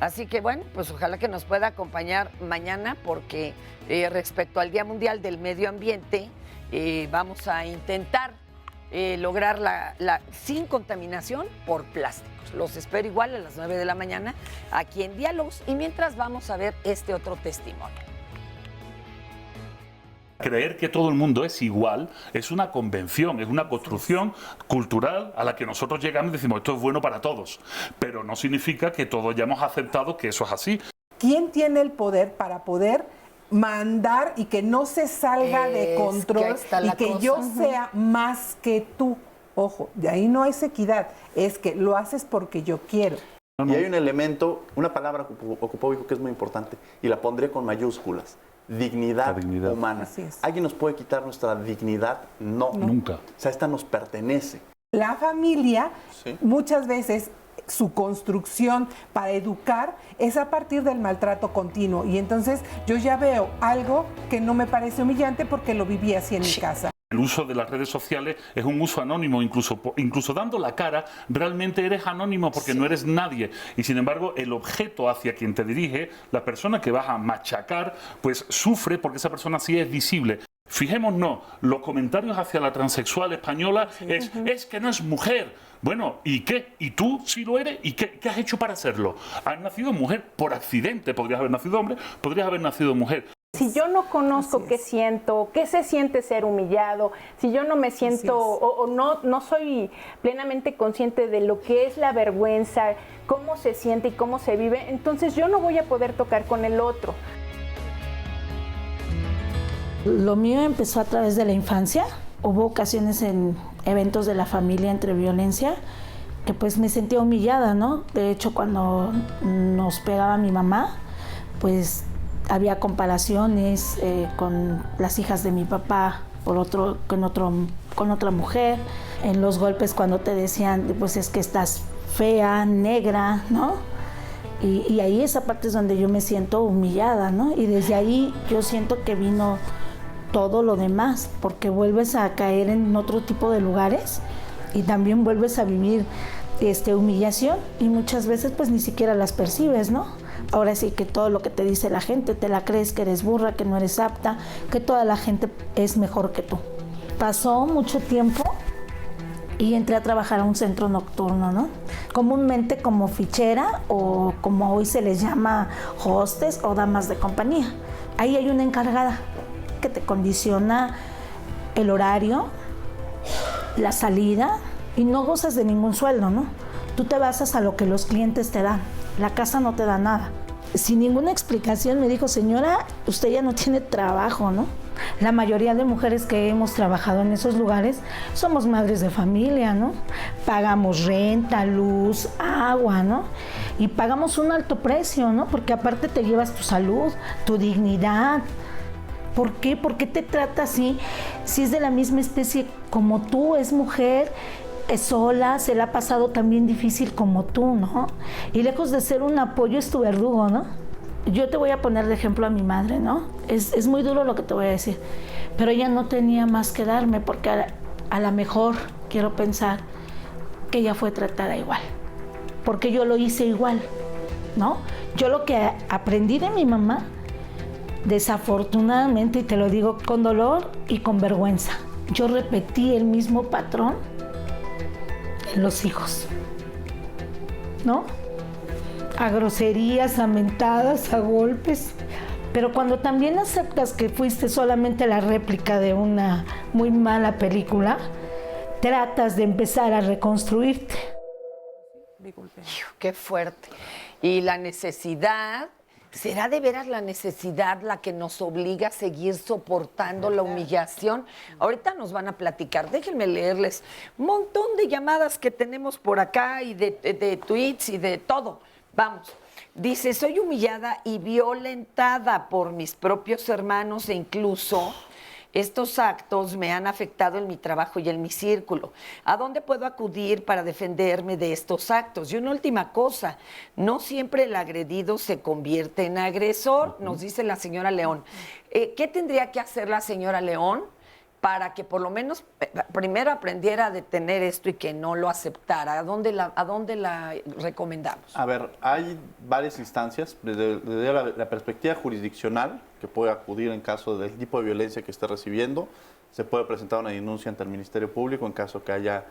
Así que bueno, pues ojalá que nos pueda acompañar mañana porque respecto al Día Mundial del Medio Ambiente vamos a intentar lograr sin contaminación por plásticos. Los espero igual a las 9 de la mañana aquí en Diálogos y mientras vamos a ver este otro testimonio. Creer que todo el mundo es igual es una convención, es una construcción cultural a la que nosotros llegamos y decimos esto es bueno para todos, pero no significa que todos ya hemos aceptado que eso es así. ¿Quién tiene el poder para poder mandar y que no se salga de control y que yo sea más que tú? Ojo, de ahí no es equidad, es que lo haces porque yo quiero. Y hay un elemento, una palabra ocupó Vico que es muy importante y la pondré con mayúsculas. Dignidad humana. ¿Alguien nos puede quitar nuestra dignidad? No. Nunca. O sea, esta nos pertenece. La familia, muchas veces, su construcción para educar es a partir del maltrato continuo. Y entonces yo ya veo algo que no me parece humillante porque lo viví así en mi casa. El uso de las redes sociales es un uso anónimo, incluso dando la cara, realmente eres anónimo porque no eres nadie. Y sin embargo, el objeto hacia quien te dirige, la persona que vas a machacar, pues sufre porque esa persona sí es visible. Fijémonos, los comentarios hacia la transexual española es que no es mujer. Bueno, ¿y qué? ¿Y tú sí lo eres? ¿Y qué has hecho para serlo? Has nacido mujer por accidente, podrías haber nacido hombre, podrías haber nacido mujer. Si yo no conozco qué siento, qué se siente ser humillado, si yo no me siento o no soy plenamente consciente de lo que es la vergüenza, cómo se siente y cómo se vive, entonces yo no voy a poder tocar con el otro. Lo mío empezó a través de la infancia. Hubo ocasiones en eventos de la familia entre violencia que pues me sentía humillada, ¿no? De hecho, cuando nos pegaba mi mamá, pues había comparaciones con las hijas de mi papá con otra mujer. En los golpes cuando te decían, pues es que estás fea, negra, ¿no? Y ahí esa parte es donde yo me siento humillada, ¿no? Y desde ahí yo siento que vino todo lo demás, porque vuelves a caer en otro tipo de lugares y también vuelves a vivir humillación y muchas veces pues ni siquiera las percibes, ¿no? Ahora sí que todo lo que te dice la gente, te la crees, que eres burra, que no eres apta, que toda la gente es mejor que tú. Pasó mucho tiempo y entré a trabajar a un centro nocturno, ¿no? Comúnmente como fichera o como hoy se les llama hostes o damas de compañía. Ahí hay una encargada que te condiciona el horario, la salida y no gozas de ningún sueldo, ¿no? Tú te basas a lo que los clientes te dan. La casa no te da nada. Sin ninguna explicación me dijo, señora, usted ya no tiene trabajo, ¿no? La mayoría de mujeres que hemos trabajado en esos lugares somos madres de familia, ¿no? Pagamos renta, luz, agua, ¿no? Y pagamos un alto precio, ¿no? Porque aparte te llevas tu salud, tu dignidad. ¿Por qué? ¿Por qué te trata así? Si es de la misma especie como tú, es mujer, es sola, se la ha pasado también difícil como tú, ¿no? Y lejos de ser un apoyo es tu verdugo, ¿no? Yo te voy a poner de ejemplo a mi madre, ¿no? Es muy duro lo que te voy a decir, pero ella no tenía más que darme porque a lo mejor quiero pensar que ella fue tratada igual, porque yo lo hice igual, ¿no? Yo lo que aprendí de mi mamá, desafortunadamente, y te lo digo con dolor y con vergüenza, yo repetí el mismo patrón en los hijos, ¿no? A groserías, a mentadas, a golpes. Pero cuando también aceptas que fuiste solamente la réplica de una muy mala película, tratas de empezar a reconstruirte. Qué fuerte. Y la necesidad, ¿será de veras la necesidad la que nos obliga a seguir soportando la humillación? Ahorita nos van a platicar. Déjenme leerles un montón de llamadas que tenemos por acá y de tweets y de todo. Vamos. Dice, soy humillada y violentada por mis propios hermanos e incluso estos actos me han afectado en mi trabajo y en mi círculo. ¿A dónde puedo acudir para defenderme de estos actos? Y una última cosa, no siempre el agredido se convierte en agresor, nos dice la señora León. ¿Qué tendría que hacer la señora León para que por lo menos primero aprendiera a detener esto y que no lo aceptara? ¿A dónde la recomendamos? A ver, hay varias instancias, desde la perspectiva jurisdiccional, que puede acudir en caso del tipo de violencia que esté recibiendo, se puede presentar una denuncia ante el Ministerio Público en caso que haya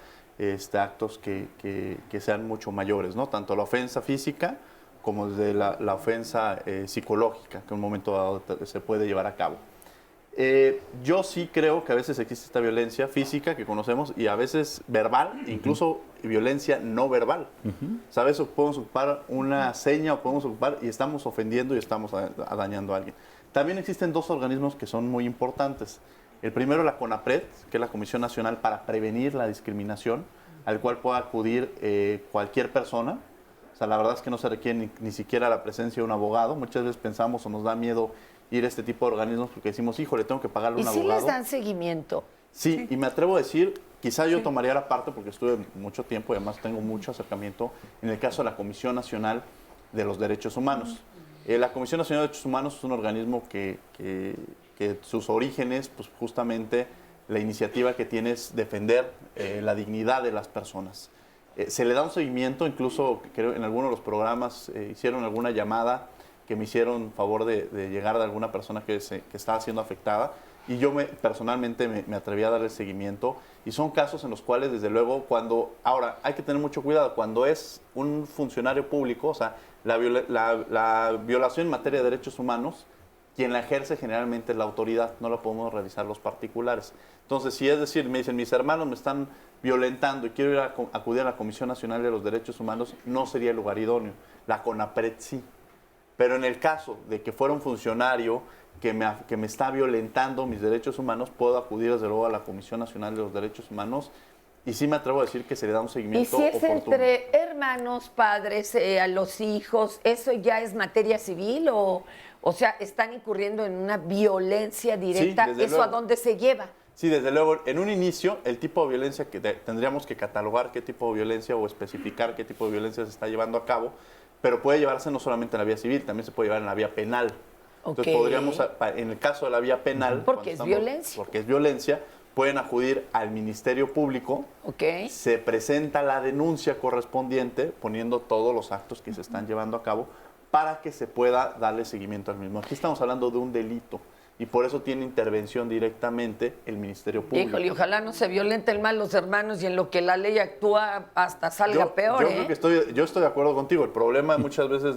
actos que sean mucho mayores, ¿no? Tanto la ofensa física como desde la ofensa psicológica, que en un momento dado se puede llevar a cabo. Yo sí creo que a veces existe esta violencia física que conocemos y a veces verbal, incluso violencia no verbal. ¿Sabes? Podemos ocupar una seña o podemos ocupar y estamos ofendiendo y estamos dañando a alguien. También existen dos organismos que son muy importantes. El primero, la CONAPRED, que es la Comisión Nacional para Prevenir la Discriminación, al cual puede acudir cualquier persona. O sea, la verdad es que no se requiere ni siquiera la presencia de un abogado. Muchas veces pensamos o nos da miedo ir a este tipo de organismos porque decimos, híjole, tengo que pagarle un abogado. ¿Y si les dan seguimiento? Sí, y me atrevo a decir, quizá yo tomaría la parte porque estuve mucho tiempo y además tengo mucho acercamiento en el caso de la Comisión Nacional de los Derechos Humanos. La Comisión Nacional de Derechos Humanos es un organismo que sus orígenes, pues justamente la iniciativa que tiene es defender la dignidad de las personas. Se le da un seguimiento, incluso creo en algunos de los programas hicieron alguna llamada que me hicieron favor de llegar de alguna persona que estaba siendo afectada y yo personalmente me atreví a darle seguimiento y son casos en los cuales desde luego ahora hay que tener mucho cuidado cuando es un funcionario público, o sea, la violación en materia de derechos humanos, quien la ejerce generalmente es la autoridad, no la podemos realizar los particulares. Entonces, si es decir, me dicen, mis hermanos me están violentando y quiero ir a acudir a la Comisión Nacional de los Derechos Humanos, no sería el lugar idóneo. La CONAPRED sí. Pero en el caso de que fuera un funcionario que me está violentando mis derechos humanos, puedo acudir desde luego a la Comisión Nacional de los Derechos Humanos y sí me atrevo a decir que se le da un seguimiento oportuno. ¿Y si es oportuno. entre hermanos, padres, a los hijos, eso ya es materia civil o sea, están incurriendo en una violencia directa? Sí, ¿Eso luego. a dónde se lleva? Sí, desde luego, en un inicio, el tipo de violencia que tendríamos que catalogar qué tipo de violencia o especificar qué tipo de violencia se está llevando a cabo, pero puede llevarse no solamente en la vía civil, también se puede llevar en la vía penal. Entonces podríamos, en el caso de la vía penal, porque es violencia. Porque es violencia, pueden acudir al Ministerio Público, se presenta la denuncia correspondiente, poniendo todos los actos que se están llevando a cabo, para que se pueda darle seguimiento al mismo. Aquí estamos hablando de un delito. Y por eso tiene intervención directamente el Ministerio Público. Híjole, ojalá no se violenten más los hermanos y en lo que la ley actúa hasta salga peor. Yo creo que yo estoy de acuerdo contigo. El problema muchas veces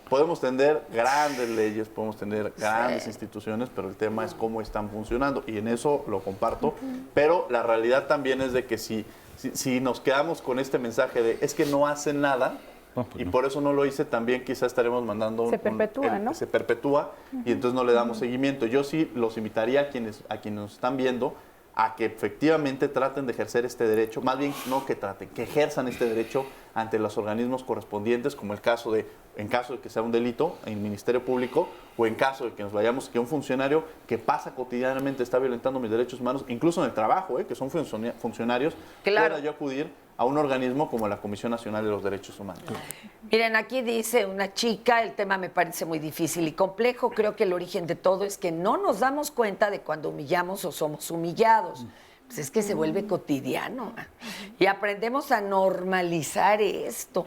podemos tener grandes leyes, podemos tener grandes instituciones, pero el tema es cómo están funcionando. Y en eso lo comparto. Pero la realidad también es de que si nos quedamos con este mensaje de es que no hacen nada, y por eso no lo hice, también quizás estaremos mandando se perpetúa, ¿no? Se perpetúa y entonces no le damos seguimiento. Yo sí los invitaría a quienes nos están viendo a que efectivamente traten de ejercer este derecho, más bien no que traten, que ejerzan este derecho ante los organismos correspondientes, como en caso de que sea un delito en el Ministerio Público, o en caso de que nos vayamos, que un funcionario que pasa cotidianamente está violentando mis derechos humanos, incluso en el trabajo, que son funcionarios, pueda yo acudir a un organismo como la Comisión Nacional de los Derechos Humanos. Miren, aquí dice una chica, el tema me parece muy difícil y complejo, creo que el origen de todo es que no nos damos cuenta de cuando humillamos o somos humillados. Pues es que se vuelve cotidiano y aprendemos a normalizar esto.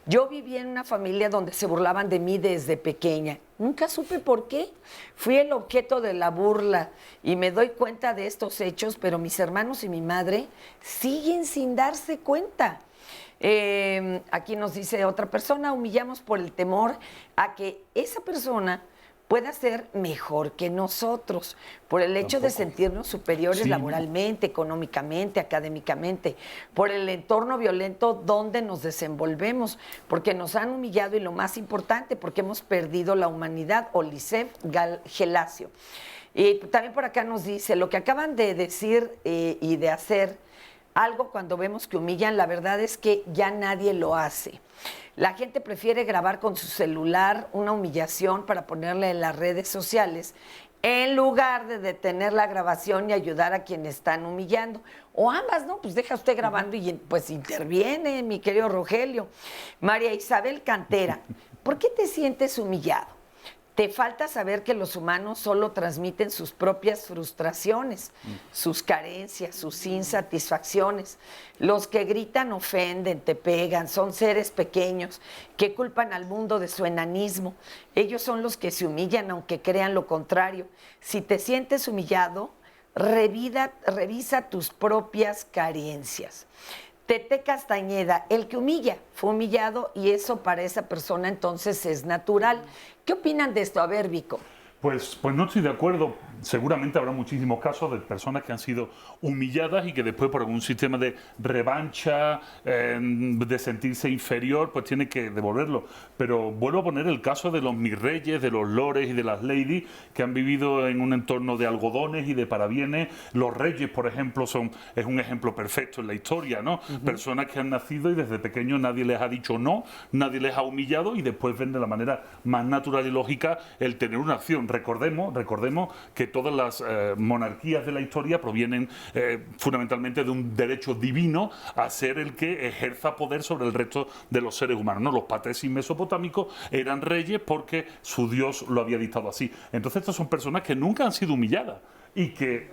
Yo viví en una familia donde se burlaban de mí desde pequeña. Nunca supe por qué. Fui el objeto de la burla y me doy cuenta de estos hechos, pero mis hermanos y mi madre siguen sin darse cuenta. Aquí nos dice otra persona, humillamos por el temor a que esa persona pueda ser mejor que nosotros, por el hecho de sentirnos superiores laboralmente, económicamente, académicamente, por el entorno violento donde nos desenvolvemos, porque nos han humillado y lo más importante, porque hemos perdido la humanidad. Olisef Gelacio. Y también por acá nos dice, lo que acaban de decir y de hacer, algo cuando vemos que humillan, la verdad es que ya nadie lo hace. La gente prefiere grabar con su celular una humillación para ponerla en las redes sociales en lugar de detener la grabación y ayudar a quienes están humillando. O ambas, ¿no? Pues deja usted grabando y pues interviene, mi querido Rogelio. María Isabel Cantera, ¿por qué te sientes humillado? Te falta saber que los humanos solo transmiten sus propias frustraciones, sus carencias, sus insatisfacciones. Los que gritan ofenden, te pegan, son seres pequeños que culpan al mundo de su enanismo. Ellos son los que se humillan aunque crean lo contrario. Si te sientes humillado, revisa tus propias carencias. Tete Castañeda, el que humilla, fue humillado y eso para esa persona entonces es natural. ¿Qué opinan de esto? A ver, Vico. Pues no estoy de acuerdo. Seguramente habrá muchísimos casos de personas que han sido humilladas y que después por algún sistema de revancha, de sentirse inferior, pues tiene que devolverlo. Pero vuelvo a poner el caso de los mis reyes, de los lores y de las ladies que han vivido en un entorno de algodones y de parabienes. Los reyes, por ejemplo, es un ejemplo perfecto en la historia, ¿no? Personas que han nacido y desde pequeños nadie les ha dicho no, nadie les ha humillado y después ven de la manera más natural y lógica el tener una acción. Recordemos que todas las monarquías de la historia provienen fundamentalmente de un derecho divino a ser el que ejerza poder sobre el resto de los seres humanos, ¿no? Los patesis mesopotámicos eran reyes porque su Dios lo había dictado así. Entonces estas son personas que nunca han sido humilladas y que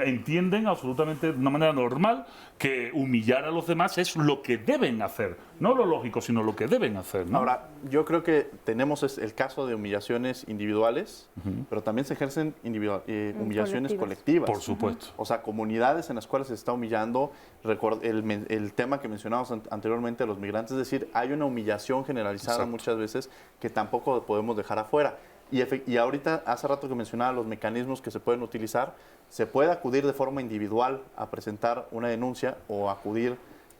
entienden absolutamente de una manera normal que humillar a los demás es lo que deben hacer, no lo lógico, sino lo que deben hacer, ¿no? Ahora, yo creo que tenemos el caso de humillaciones individuales, pero también se ejercen humillaciones colectivas. Por supuesto. O sea, comunidades en las cuales se está humillando. El tema que mencionamos anteriormente de los migrantes, es decir, hay una humillación generalizada muchas veces que tampoco podemos dejar afuera. Y ahorita, hace rato que mencionaba los mecanismos que se pueden utilizar, se puede acudir de forma individual a presentar una denuncia o acudir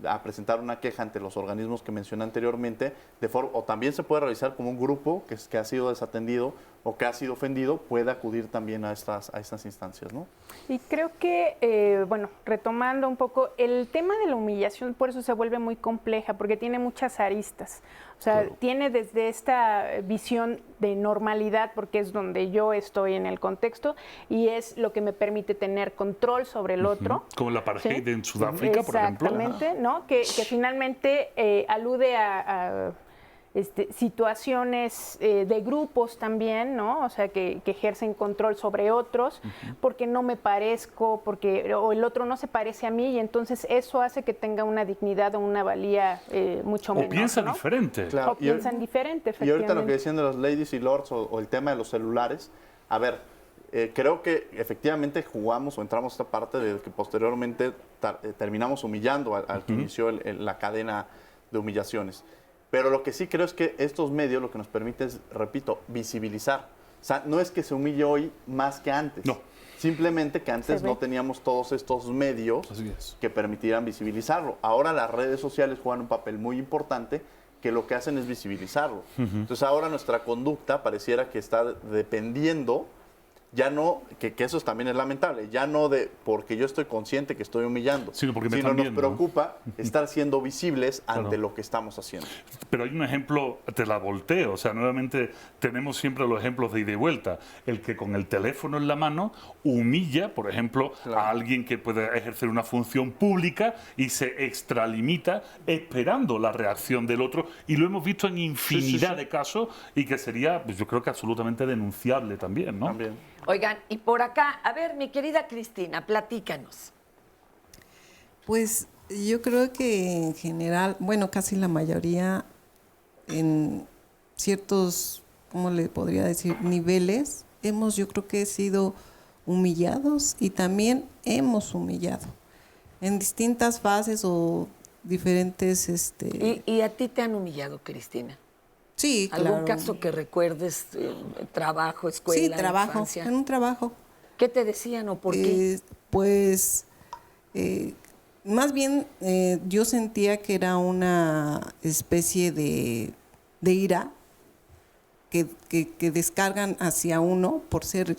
a presentar una queja ante los organismos que mencioné anteriormente, o también se puede realizar como un grupo que ha sido desatendido o que ha sido ofendido, puede acudir también a estas instancias, ¿no? Y creo que, retomando un poco, el tema de la humillación por eso se vuelve muy compleja, porque tiene muchas aristas. O sea, tiene desde esta visión de normalidad, porque es donde yo estoy en el contexto, y es lo que me permite tener control sobre el otro. Como la apartheid en Sudáfrica, por ejemplo. Exactamente, ¿no? Que finalmente alude a situaciones de grupos también, ¿no? O sea, que ejercen control sobre otros, porque no me parezco, o el otro no se parece a mí, y entonces eso hace que tenga una dignidad o una valía mucho menor. O piensa diferente. Claro. O piensan diferente, efectivamente. Y ahorita lo que decían de los ladies y lords o el tema de los celulares, a ver, creo que efectivamente jugamos o entramos a esta parte de que posteriormente terminamos humillando al que inició la cadena de humillaciones. Pero lo que sí creo es que estos medios lo que nos permite es, repito, visibilizar. O sea, no es que se humille hoy más que antes. No. Simplemente que antes no teníamos todos estos medios que permitieran visibilizarlo. Ahora las redes sociales juegan un papel muy importante que lo que hacen es visibilizarlo. Entonces ahora nuestra conducta pareciera que está dependiendo, ya no, que eso también es lamentable, ya no de porque yo estoy consciente que estoy humillando, sino porque nos preocupa estar siendo visibles ante lo que estamos haciendo. Pero hay un ejemplo, te la volteo, o sea, nuevamente tenemos siempre los ejemplos de ida y vuelta. El que con el teléfono en la mano humilla, por ejemplo, a alguien que puede ejercer una función pública y se extralimita esperando la reacción del otro, y lo hemos visto en infinidad de casos y que sería, pues yo creo que absolutamente denunciable también, ¿no? También. Oigan, y por acá, a ver, mi querida Cristina, platícanos. Pues yo creo que en general, bueno, casi la mayoría en ciertos, ¿cómo le podría decir?, niveles, yo creo que sido humillados y también hemos humillado en distintas fases o diferentes... ¿Y a ti te han humillado, Cristina? Sí, claro. ¿Algún caso que recuerdes, trabajo, escuela, sí, trabajo, infancia? En un trabajo. ¿Qué te decían o por qué? Pues, más bien yo sentía que era una especie de ira que descargan hacia uno por ser,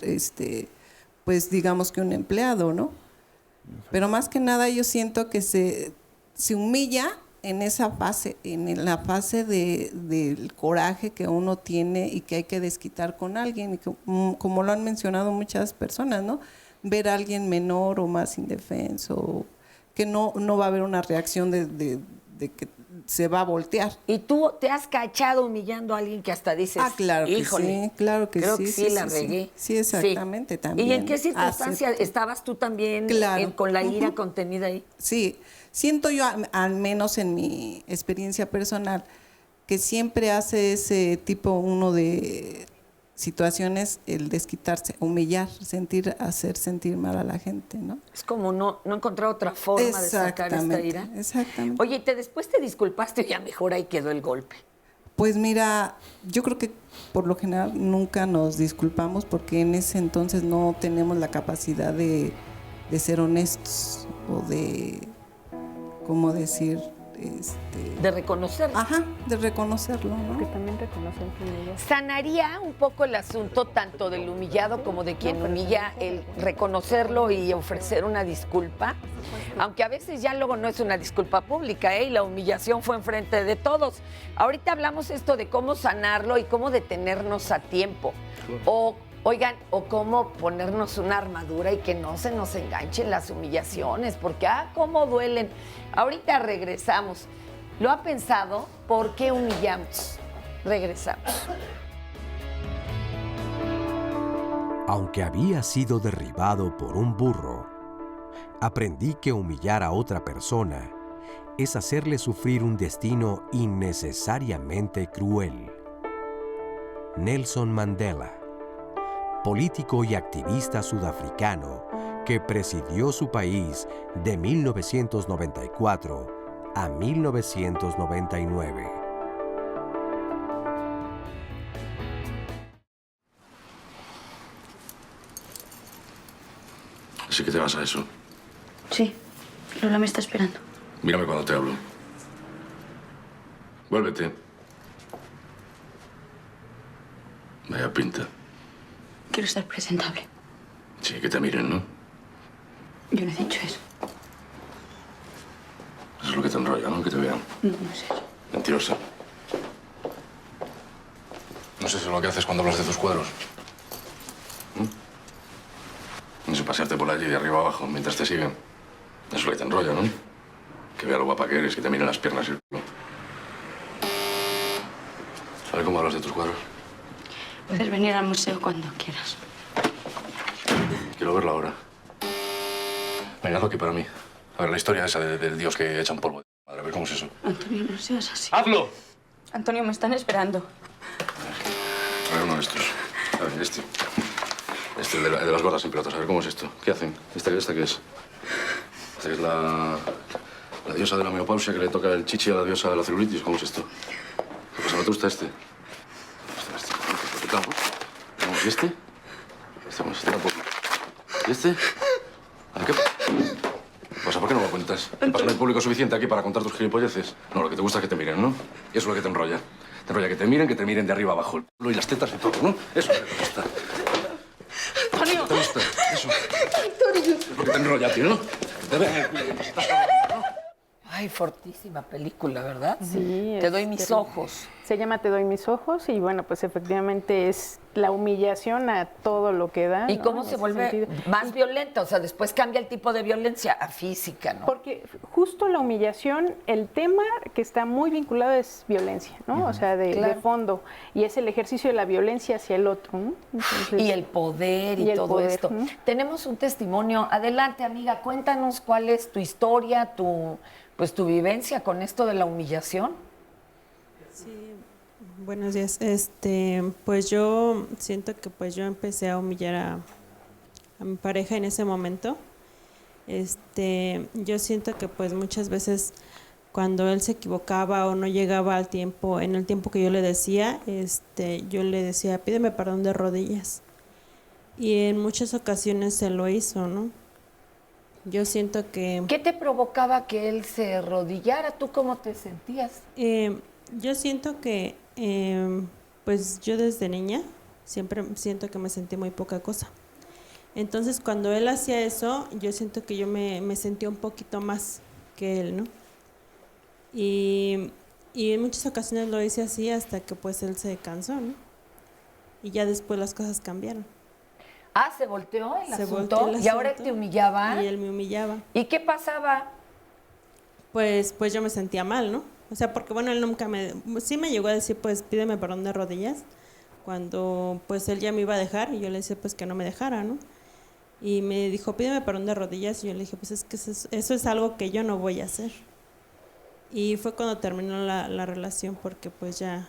pues digamos que un empleado, ¿no? Pero más que nada yo siento que se humilla en esa fase, en la fase del coraje que uno tiene y que hay que desquitar con alguien, y que, como lo han mencionado muchas personas, ¿no? Ver a alguien menor o más indefenso, que no va a haber una reacción de que se va a voltear. ¿Y tú te has cachado humillando a alguien que hasta dices, claro que híjole, sí, claro que creo sí, que sí, la regué? Sí, exactamente, también. ¿Y en qué circunstancia estabas tú también con la ira contenida ahí? Sí, siento yo, al menos en mi experiencia personal, que siempre hace ese tipo uno de situaciones, el desquitarse, humillar, hacer sentir mal a la gente, ¿no? Es como no encontrar otra forma de sacar esta ira. Exactamente. Oye, después te disculpaste y ya mejor ahí quedó el golpe. Pues mira, yo creo que por lo general nunca nos disculpamos porque en ese entonces no tenemos la capacidad de ser honestos o de, ¿cómo decir? De reconocerlo. Ajá, de reconocerlo, ¿no? Que también reconocen que ¿Sanaría un poco el asunto tanto del humillado como de quien humilla el reconocerlo y ofrecer una disculpa? Aunque a veces ya luego no es una disculpa pública, y la humillación fue enfrente de todos. Ahorita hablamos esto de cómo sanarlo y cómo detenernos a tiempo. Oigan, o cómo ponernos una armadura y que no se nos enganchen las humillaciones, porque cómo duelen. Ahorita regresamos. ¿Lo ha pensado? ¿Por qué humillamos? Regresamos. Aunque había sido derribado por un burro, aprendí que humillar a otra persona es hacerle sufrir un destino innecesariamente cruel. Nelson Mandela, político y activista sudafricano que presidió su país de 1994 a 1999. ¿Así que te vas a eso? Sí, Lola me está esperando. Mírame cuando te hablo. Vuélvete. Vaya pinta. Quiero estar presentable. Sí, que te miren, ¿no? Yo no he dicho eso. Eso es lo que te enrolla, ¿no? Que te vean. No, no es eso. Mentirosa. No sé si es lo que haces cuando hablas de tus cuadros. No sé, pasearte por allí de arriba abajo mientras te siguen. Eso es lo que te enrolla, ¿no? Que vea lo guapa que eres, que te miren las piernas y el culo. ¿Sabes cómo hablas de tus cuadros? Puedes venir al museo cuando quieras. Quiero verlo ahora. Venga, hazlo aquí para mí. A ver, la historia esa del dios que echa un polvo de madre. A ver, ¿cómo es eso? Antonio, no seas así. ¡Hazlo! Antonio, me están esperando. A ver, uno de estos. A ver, este, el de las gordas en pelotas. A ver, ¿cómo es esto? ¿Qué hacen? ¿Esta qué es? Esta que es la diosa de la menopausia que le toca el chichi a la diosa de la celulitis. ¿Cómo es esto? ¿Qué pasa? ¿No te gusta este? ¿Y este? Este tampoco. ¿Y este? ¿A qué pasa? ¿Por qué no lo cuentas? ¿Qué pasa? ¿No hay público suficiente aquí para contar tus gilipolleces? No, lo que te gusta es que te miren, ¿no? Y eso es lo que te enrolla. Te enrolla que te miren de arriba abajo. El culo y las tetas y todo, ¿no? Eso es lo que te gusta. ¡Antonio! ¿Te gusta? Eso. ¡Antonio! Es lo que te enrolla, tío, ¿no? Que te vean el culo y estás ¿no? Ay, fortísima película, ¿verdad? Sí. Te doy mis ojos. Se llama Te doy mis ojos y bueno, pues efectivamente es la humillación a todo lo que da. ¿Y ¿no? cómo se vuelve más violenta? O sea, después cambia el tipo de violencia a física, ¿no? Porque justo la humillación, el tema que está muy vinculado es violencia, ¿no? O sea, de fondo. Y es el ejercicio de la violencia hacia el otro, ¿no? Entonces, y el poder y todo esto. Tenemos un testimonio. Adelante, amiga, cuéntanos cuál es tu historia, tu vivencia con esto de la humillación. Sí, buenos días. Pues yo siento que pues yo empecé a humillar a mi pareja en ese momento. Yo siento que pues muchas veces cuando él se equivocaba o no llegaba al tiempo, en el tiempo que yo le decía, yo le decía, pídeme perdón de rodillas. Y en muchas ocasiones se lo hizo, ¿no? Yo siento que... ¿Qué te provocaba que él se arrodillara? ¿Tú cómo te sentías? Yo siento que, pues yo desde niña siempre siento que me sentí muy poca cosa. Entonces cuando él hacía eso, yo siento que yo me sentía un poquito más que él, ¿no? Y en muchas ocasiones lo hice así hasta que pues él se cansó, ¿no? Y ya después las cosas cambiaron. Ah, se volteó el asunto. Volteó el y ahora asunto, te humillaba. Y él me humillaba. ¿Y qué pasaba? Pues yo me sentía mal, ¿no? O sea, porque bueno, él nunca sí me llegó a decir, pues pídeme perdón de rodillas, cuando pues él ya me iba a dejar y yo le decía pues que no me dejara, ¿no? Y me dijo, pídeme perdón de rodillas, y yo le dije, pues es que eso es algo que yo no voy a hacer. Y fue cuando terminó la relación, porque pues ya,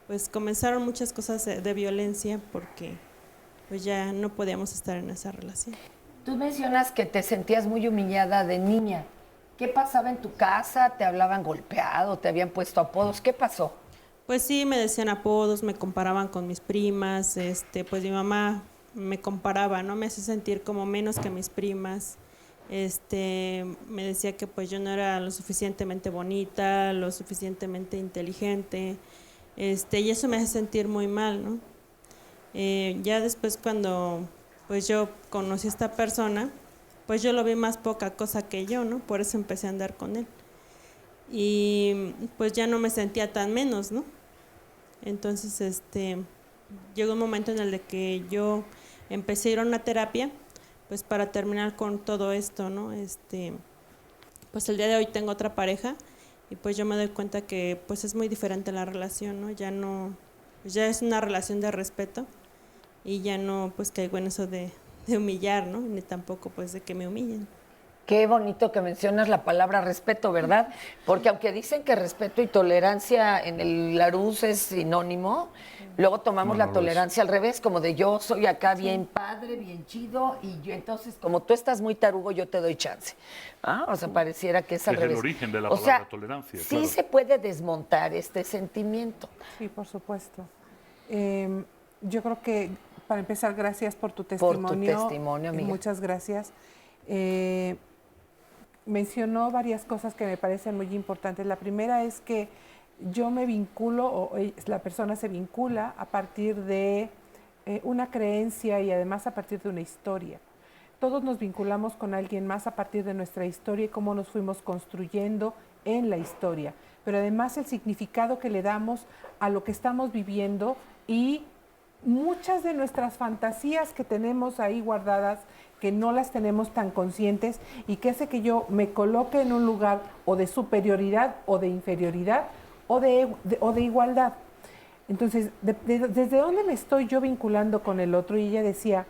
pues comenzaron muchas cosas de violencia, porque pues ya no podíamos estar en esa relación. Tú mencionas que te sentías muy humillada de niña. ¿Qué pasaba en tu casa? ¿Te hablaban golpeado? ¿Te habían puesto apodos? ¿Qué pasó? Pues sí, me decían apodos, me comparaban con mis primas, pues mi mamá me comparaba, ¿no? Me hacía sentir como menos que mis primas. Me decía que pues yo no era lo suficientemente bonita, lo suficientemente inteligente, y eso me hace sentir muy mal, ¿no? Ya después cuando pues yo conocí a esta persona, pues yo lo vi más poca cosa que yo, ¿no? Por eso empecé a andar con él. Y pues ya no me sentía tan menos, ¿no? Entonces, llegó un momento en el de que yo empecé a ir a una terapia, pues para terminar con todo esto, ¿no? Pues el día de hoy tengo otra pareja y pues yo me doy cuenta que pues es muy diferente la relación, ¿no? Ya es una relación de respeto y ya no pues caigo en eso de humillar, ¿no? Ni tampoco pues de que me humillen. Qué bonito que mencionas la palabra respeto, ¿verdad? Porque aunque dicen que respeto y tolerancia en el Larousse es sinónimo, luego tomamos la tolerancia al revés, como de yo soy acá bien padre, bien chido, y yo entonces, como tú estás muy tarugo, yo te doy chance. O sea, pareciera que es al revés. Es el origen de la palabra tolerancia. Sí, claro. se puede desmontar este sentimiento. Sí, por supuesto. Yo creo que, para empezar, gracias por tu testimonio. Por tu testimonio, amiga. Muchas gracias. Mencionó varias cosas que me parecen muy importantes. La primera es que yo me vinculo, o la persona se vincula a partir de una creencia y además a partir de una historia. Todos nos vinculamos con alguien más a partir de nuestra historia y cómo nos fuimos construyendo en la historia. Pero además el significado que le damos a lo que estamos viviendo y muchas de nuestras fantasías que tenemos ahí guardadas, que no las tenemos tan conscientes y que hace que yo me coloque en un lugar o de superioridad o de inferioridad o de igualdad. Entonces, ¿desde dónde me estoy yo vinculando con el otro? Y ella decía,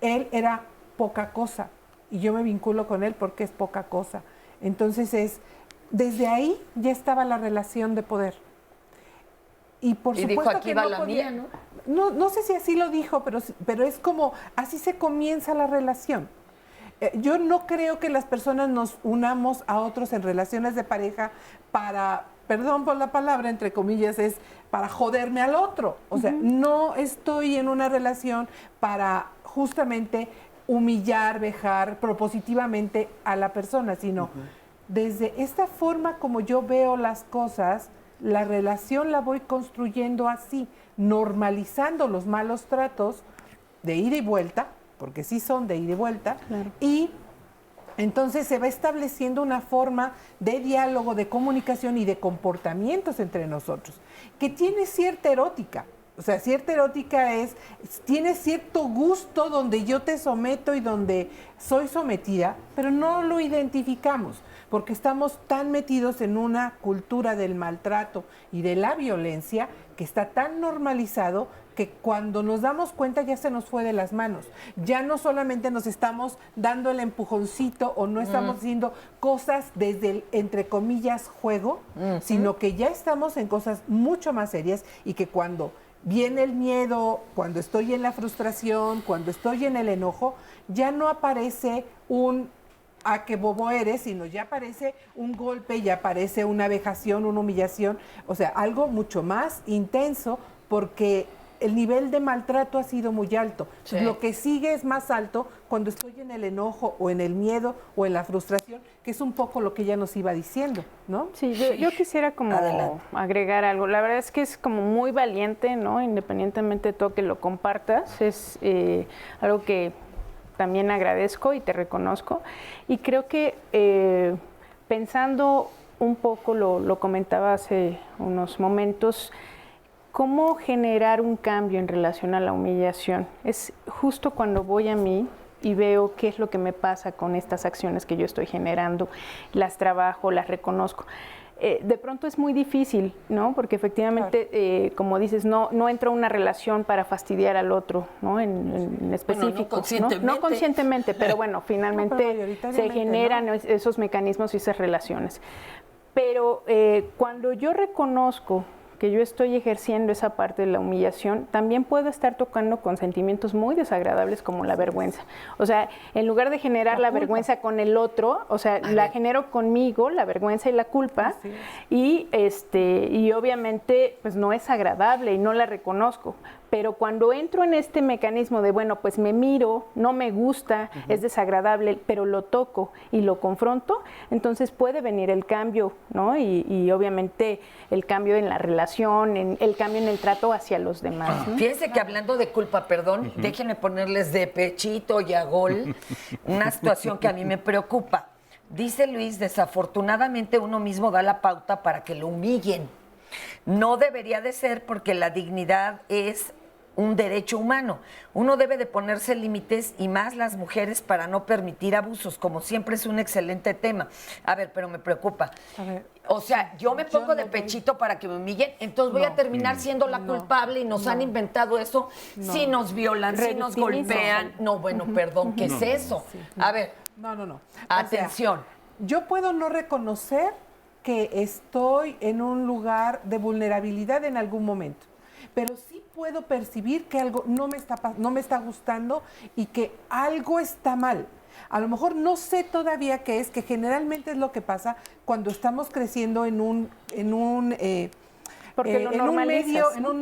él era poca cosa y yo me vinculo con él porque es poca cosa. Entonces, desde ahí ya estaba la relación de poder. Y por supuesto dijo, aquí que va no la podía, mía, ¿no? No sé si así lo dijo, pero es como, así se comienza la relación. Yo no creo que las personas nos unamos a otros en relaciones de pareja para, perdón por la palabra, entre comillas, es para joderme al otro. O sea, no estoy en una relación para justamente humillar, vejar propositivamente a la persona, sino desde esta forma como yo veo las cosas, la relación la voy construyendo así, normalizando los malos tratos de ida y vuelta, porque sí son de ida y vuelta, claro. Y entonces se va estableciendo una forma de diálogo, de comunicación y de comportamientos entre nosotros, que tiene cierta erótica. O sea, cierta erótica tiene cierto gusto donde yo te someto y donde soy sometida, pero no lo identificamos, porque estamos tan metidos en una cultura del maltrato y de la violencia que está tan normalizado que cuando nos damos cuenta ya se nos fue de las manos. Ya no solamente nos estamos dando el empujoncito o no estamos haciendo cosas desde el, entre comillas, juego, sino que ya estamos en cosas mucho más serias y que cuando viene el miedo, cuando estoy en la frustración, cuando estoy en el enojo, ya no aparece un "a qué bobo eres", sino ya aparece un golpe, ya aparece una vejación, una humillación, o sea, algo mucho más intenso porque el nivel de maltrato ha sido muy alto. Sí. Lo que sigue es más alto cuando estoy en el enojo o en el miedo o en la frustración, que es un poco lo que ella nos iba diciendo, ¿no? Sí, yo quisiera como agregar algo. La verdad es que es como muy valiente, ¿no? Independientemente de todo que lo compartas, es algo que también agradezco y te reconozco. Y creo que pensando un poco, lo comentaba hace unos momentos, ¿cómo generar un cambio en relación a la humillación? Es justo cuando voy a mí y veo qué es lo que me pasa con estas acciones que yo estoy generando, las trabajo, las reconozco. de pronto es muy difícil, ¿no? Porque efectivamente, como dices, no entra una relación para fastidiar al otro, ¿no? En específico. No conscientemente. No conscientemente, pero bueno, finalmente se generan esos mecanismos y esas relaciones. Pero cuando yo reconozco que yo estoy ejerciendo esa parte de la humillación, también puedo estar tocando con sentimientos muy desagradables como la vergüenza. O sea, en lugar de generar la vergüenza con el otro, o sea, la genero conmigo, la vergüenza y la culpa, y obviamente pues no es agradable y no la reconozco. Pero cuando entro en este mecanismo de, bueno, pues me miro, no me gusta, es desagradable, pero lo toco y lo confronto, entonces puede venir el cambio, ¿no? Y obviamente el cambio en la relación, el cambio en el trato hacia los demás, ¿no? Fíjense que hablando de culpa, perdón, déjenme ponerles de pechito y a gol una situación que a mí me preocupa. Dice Luis, desafortunadamente uno mismo da la pauta para que lo humillen. No debería de ser, porque la dignidad es un derecho humano. Uno debe de ponerse límites, y más las mujeres, para no permitir abusos. Como siempre, es un excelente tema. A ver, pero me preocupa. O sea, yo me pongo de pechito para que me humillen, entonces voy a terminar siendo la culpable, y nos han inventado eso. Si nos violan, si nos golpean. No, bueno, perdón, ¿qué es eso? A ver. No. Atención. O sea, yo puedo no reconocer que estoy en un lugar de vulnerabilidad en algún momento, pero sí puedo percibir que algo no me está gustando y que algo está mal. A lo mejor no sé todavía qué es, que generalmente es lo que pasa cuando estamos creciendo en un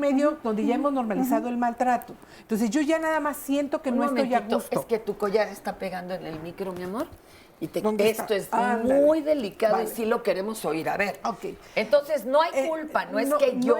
medio donde ya hemos normalizado el maltrato. Entonces yo ya nada más siento que no estoy a gusto. Es que tu collar está pegando en el micro, mi amor. Y esto es muy delicado, y sí lo queremos oír. A ver, entonces no hay culpa, no es que yo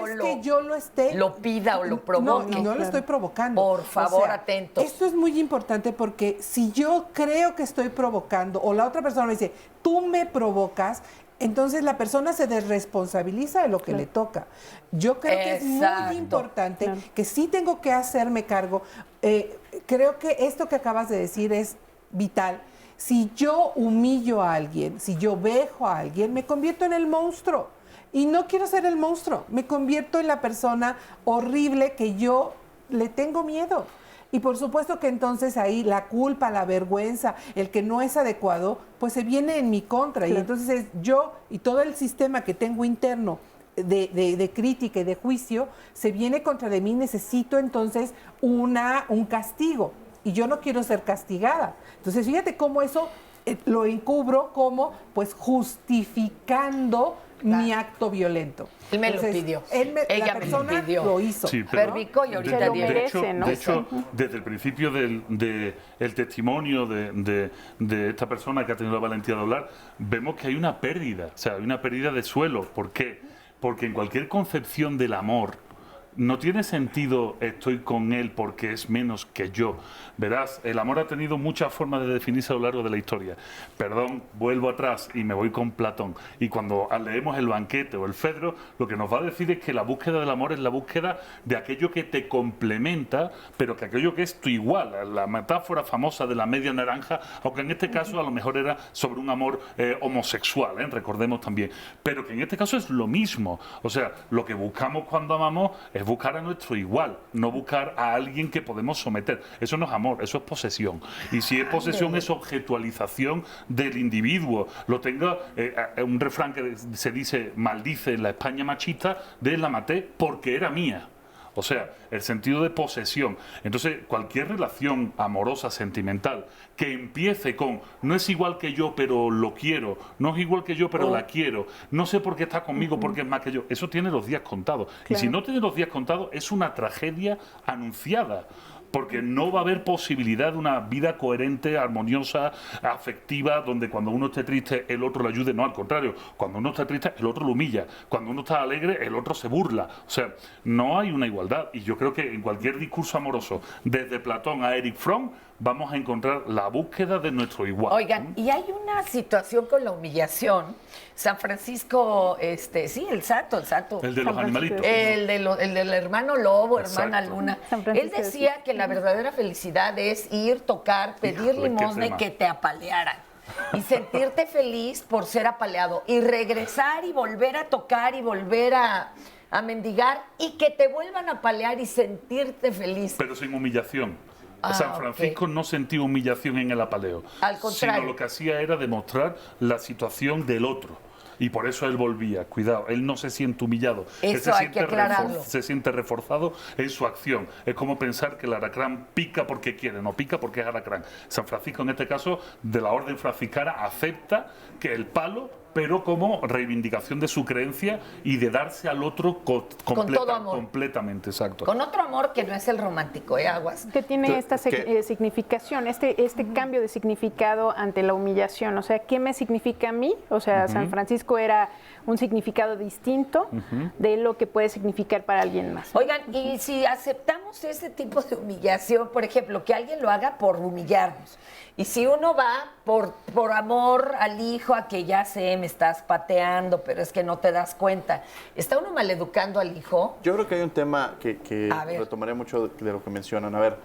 lo pida o lo provoque. No lo estoy provocando. Por favor, atentos. Esto es muy importante, porque si yo creo que estoy provocando, o la otra persona me dice, tú me provocas, entonces la persona se desresponsabiliza de lo que le toca. Yo creo que es muy importante, que sí tengo que hacerme cargo. Creo que esto que acabas de decir es vital. Si yo humillo a alguien, si yo vejo a alguien, me convierto en el monstruo. Y no quiero ser el monstruo, me convierto en la persona horrible que yo le tengo miedo. Y por supuesto que entonces ahí la culpa, la vergüenza, el que no es adecuado, pues se viene en mi contra. Claro. Y entonces yo y todo el sistema que tengo interno de crítica y de juicio se viene contra de mí. Necesito entonces un castigo. Y yo no quiero ser castigada. Entonces, fíjate cómo eso lo encubro como, pues, justificando mi acto violento. Él me lo pidió. Ella me lo pidió. Lo hizo. Sí, Pervico y ahorita lo merece, ¿no? De hecho, desde el principio del testimonio de esta persona que ha tenido la valentía de hablar, vemos que hay una pérdida. O sea, hay una pérdida de suelo. ¿Por qué? Porque en cualquier concepción del amor, no tiene sentido estoy con él porque es menos que yo. Verás, el amor ha tenido muchas formas de definirse a lo largo de la historia. Perdón, vuelvo atrás y me voy con Platón. Y cuando leemos el Banquete o el Fedro, lo que nos va a decir es que la búsqueda del amor es la búsqueda de aquello que te complementa, pero que aquello que es tu igual. La metáfora famosa de la media naranja, aunque en este caso a lo mejor era sobre un amor homosexual, recordemos también. Pero que en este caso es lo mismo. O sea, lo que buscamos cuando amamos es buscar a nuestro igual, no buscar a alguien que podemos someter. Eso no es amor, eso es posesión. Y si es posesión, es objetualización del individuo. Lo tenga un refrán que se dice, maldice en la España machista, de la maté porque era mía. O sea, el sentido de posesión. Entonces, cualquier relación amorosa, sentimental, que empiece con no es igual que yo, pero lo quiero, no es igual que yo, pero la quiero, no sé por qué está conmigo, porque es más que yo, eso tiene los días contados. Claro. Y si no tiene los días contados, es una tragedia anunciada. Porque no va a haber posibilidad de una vida coherente, armoniosa, afectiva, donde cuando uno esté triste el otro le ayude. No, al contrario, cuando uno está triste el otro lo humilla, cuando uno está alegre el otro se burla. O sea, no hay una igualdad. Y yo creo que en cualquier discurso amoroso, desde Platón a Erich Fromm, vamos a encontrar la búsqueda de nuestro igual. Oigan, y hay una situación con la humillación. San Francisco, sí, el santo. El de los animalitos. El del hermano lobo, hermana Exacto. Luna. Él decía que la verdadera felicidad es ir, tocar, pedir limosna y que te apalearan. y sentirte feliz por ser apaleado y regresar y volver a tocar y volver a mendigar y que te vuelvan a apalear y sentirte feliz. Pero sin humillación. San Francisco no sentía humillación en el apaleo. Al contrario. Sino lo que hacía era demostrar la situación del otro. Y por eso él volvía. Cuidado, él no se siente humillado. Eso hay que aclararlo. Se siente reforzado en su acción. Es como pensar que el alacrán pica porque quiere, no pica porque es alacrán. San Francisco, en este caso, de la orden franciscana, acepta que el palo, pero como reivindicación de su creencia y de darse al otro con todo amor. Completamente, exacto. Con otro amor que no es el romántico, Aguas. Que tiene esta significación, este cambio de significado ante la humillación. O sea, ¿qué me significa a mí? O sea, San Francisco era un significado distinto de lo que puede significar para alguien más. Oigan, y si aceptamos este tipo de humillación, por ejemplo, que alguien lo haga por humillarnos, y si uno va por amor al hijo, a que ya sé, me estás pateando, pero es que no te das cuenta, ¿está uno maleducando al hijo? Yo creo que hay un tema que retomaré mucho de lo que mencionan. A ver,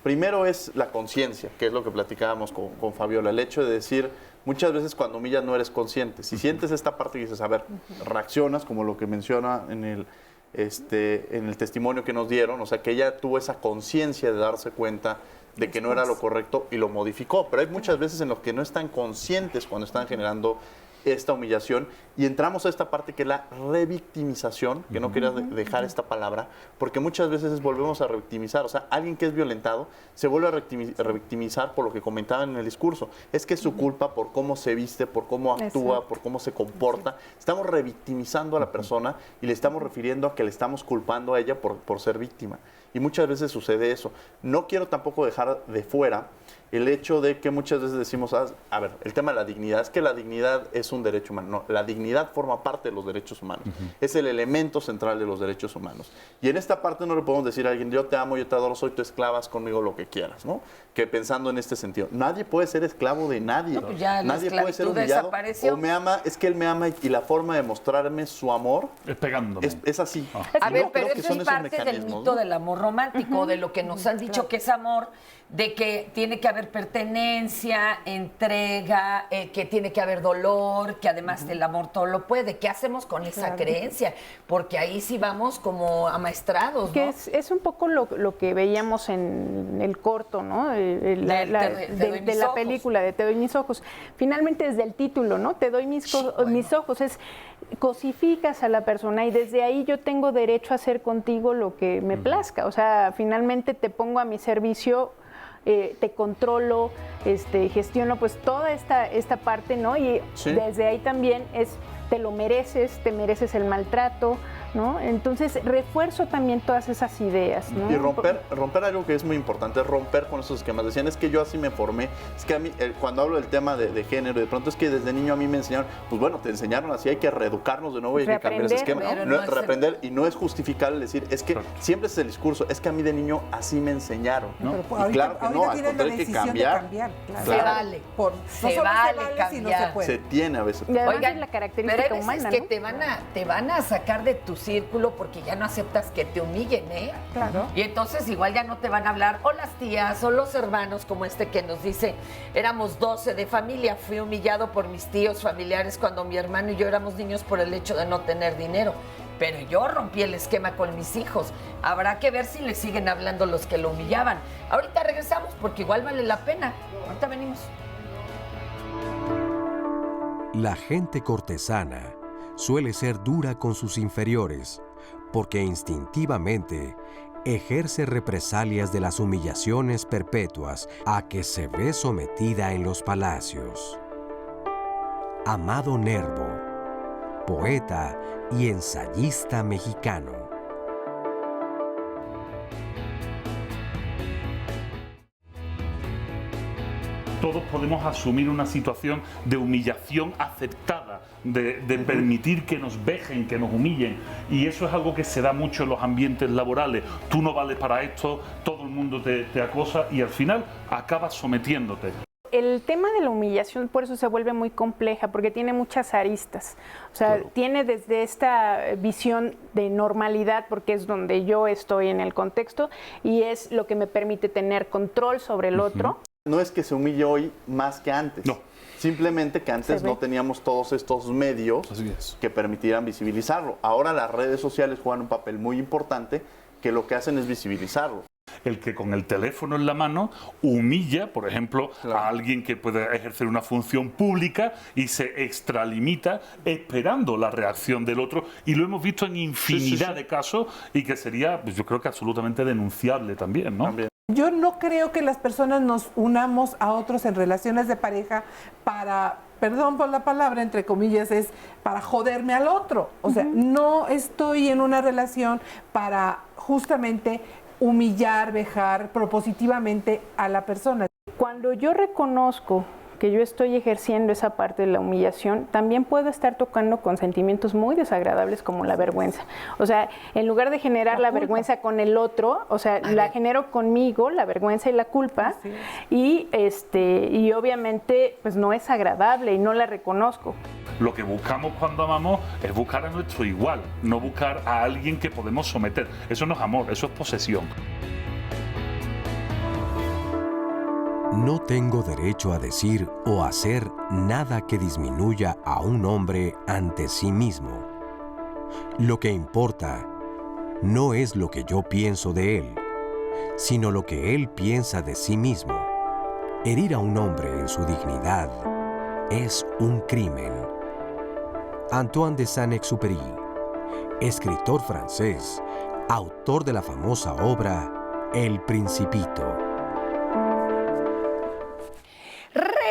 primero es la conciencia, que es lo que platicábamos con Fabiola, el hecho de decir, muchas veces cuando humillas no eres consciente. Si sientes esta parte y dices, a ver, reaccionas, como lo que menciona en el testimonio que nos dieron, o sea, que ella tuvo esa conciencia de darse cuenta de que no era lo correcto y lo modificó. Pero hay muchas veces en los que no están conscientes cuando están generando esta humillación y entramos a esta parte que es la revictimización, que no quería dejar esta palabra, porque muchas veces volvemos a revictimizar. O sea, alguien que es violentado se vuelve a revictimizar por lo que comentaban en el discurso. Es que es su culpa por cómo se viste, por cómo actúa, por cómo se comporta. Estamos revictimizando a la persona y le estamos refiriendo a que le estamos culpando a ella por ser víctima. Y muchas veces sucede eso. No quiero tampoco dejar de fuera el hecho de que muchas veces decimos, a ver, el tema de la dignidad, es que la dignidad es un derecho humano. No, la dignidad forma parte de los derechos humanos. Es el elemento central de los derechos humanos. Y en esta parte no le podemos decir a alguien, yo te amo, yo te adoro, soy tu esclava, haz conmigo lo que quieras, ¿no? Que pensando en este sentido. Nadie puede ser esclavo de nadie. No, pues ya nadie puede ser humillado. O me ama, es que él me ama y la forma de mostrarme su amor es pegándome. Es así. A ver, pero eso es parte del mito del amor romántico, de lo que nos han dicho que es amor, de que tiene que haber pertenencia, entrega, que tiene que haber dolor, que además el amor todo lo puede. ¿Qué hacemos con esa creencia? Porque ahí sí vamos como amaestrados, ¿no? Que es un poco lo que veíamos en el corto, ¿no? De la película de Te doy mis ojos. Finalmente desde el título, ¿no? Te doy mis ojos. Es cosificas a la persona y desde ahí yo tengo derecho a hacer contigo lo que me plazca. O sea, finalmente te pongo a mi servicio, te controlo, gestiono pues toda esta parte, ¿no? Y desde ahí también te lo mereces, te mereces el maltrato, ¿no? Entonces refuerzo también todas esas ideas, ¿no? Y romper algo que es muy importante, romper con esos esquemas. Decían, es que yo así me formé, es que a mí, cuando hablo del tema de género, de pronto es que desde niño a mí me enseñaron, pues bueno, te enseñaron así, hay que reeducarnos de nuevo y hay que cambiar ese esquema. Reaprender y no es justificar el decir, es que siempre es el discurso, es que a mí de niño así me enseñaron, ¿no? Y claro que no, al contrario hay que cambiar. Claro. Se vale. Se vale cambiar. Se tiene a veces. Y además es la característica humana, que ¿no? te van a sacar de tu círculo porque ya no aceptas que te humillen, ¿eh? Claro. Y entonces igual ya no te van a hablar o las tías o los hermanos, como este que nos dice, éramos 12 de familia, fui humillado por mis tíos familiares cuando mi hermano y yo éramos niños por el hecho de no tener dinero. Pero yo rompí el esquema con mis hijos. Habrá que ver si le siguen hablando los que lo humillaban. Ahorita regresamos porque igual vale la pena. Ahorita venimos. La gente cortesana suele ser dura con sus inferiores porque instintivamente ejerce represalias de las humillaciones perpetuas a que se ve sometida en los palacios. Amado Nervo, poeta y ensayista mexicano. Todos podemos asumir una situación de humillación aceptada, de permitir que nos vejen, que nos humillen. Y eso es algo que se da mucho en los ambientes laborales. Tú no vales para esto, todo el mundo te acosa y al final acabas sometiéndote. El tema de la humillación por eso se vuelve muy compleja, porque tiene muchas aristas. O sea, tiene desde esta visión de normalidad, porque es donde yo estoy en el contexto, y es lo que me permite tener control sobre el otro. No es que se humille hoy más que antes. No. Simplemente que antes no teníamos todos estos medios que permitieran visibilizarlo. Ahora las redes sociales juegan un papel muy importante que lo que hacen es visibilizarlo. El que con el teléfono en la mano humilla, por ejemplo, a alguien que puede ejercer una función pública y se extralimita esperando la reacción del otro. Y lo hemos visto en infinidad de casos y que sería, pues yo creo que absolutamente denunciable también, ¿no? Yo no creo que las personas nos unamos a otros en relaciones de pareja para, perdón por la palabra, entre comillas, es para joderme al otro. O sea, no estoy en una relación para justamente humillar, vejar propositivamente a la persona. Cuando yo reconozco que yo estoy ejerciendo esa parte de la humillación, también puedo estar tocando con sentimientos muy desagradables como la vergüenza. O sea, en lugar de generar la vergüenza con el otro, o sea, la genero conmigo, la vergüenza y la culpa, y obviamente pues no es agradable y no la reconozco. Lo que buscamos cuando amamos es buscar a nuestro igual, no buscar a alguien que podemos someter. Eso no es amor, eso es posesión. No tengo derecho a decir o hacer nada que disminuya a un hombre ante sí mismo. Lo que importa no es lo que yo pienso de él, sino lo que él piensa de sí mismo. Herir a un hombre en su dignidad es un crimen. Antoine de Saint-Exupéry, escritor francés, autor de la famosa obra El Principito.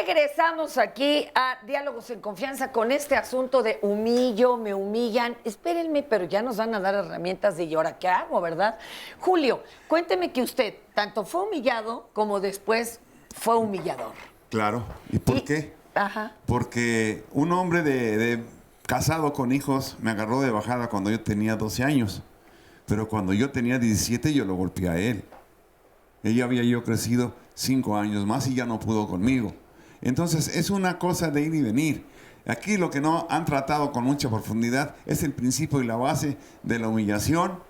Regresamos aquí a Diálogos en Confianza con este asunto de humillo, me humillan. Espérenme, pero ya nos van a dar herramientas de ¿y ahora qué hago, verdad? Julio, cuénteme que usted tanto fue humillado como después fue humillador. Claro. ¿Y por qué? Ajá. Porque un hombre casado con hijos me agarró de bajada cuando yo tenía 12 años. Pero cuando yo tenía 17 yo lo golpeé a él. Ella había yo crecido 5 años más y ya no pudo conmigo. Entonces es una cosa de ir y venir. Aquí lo que no han tratado con mucha profundidad es el principio y la base de la humillación,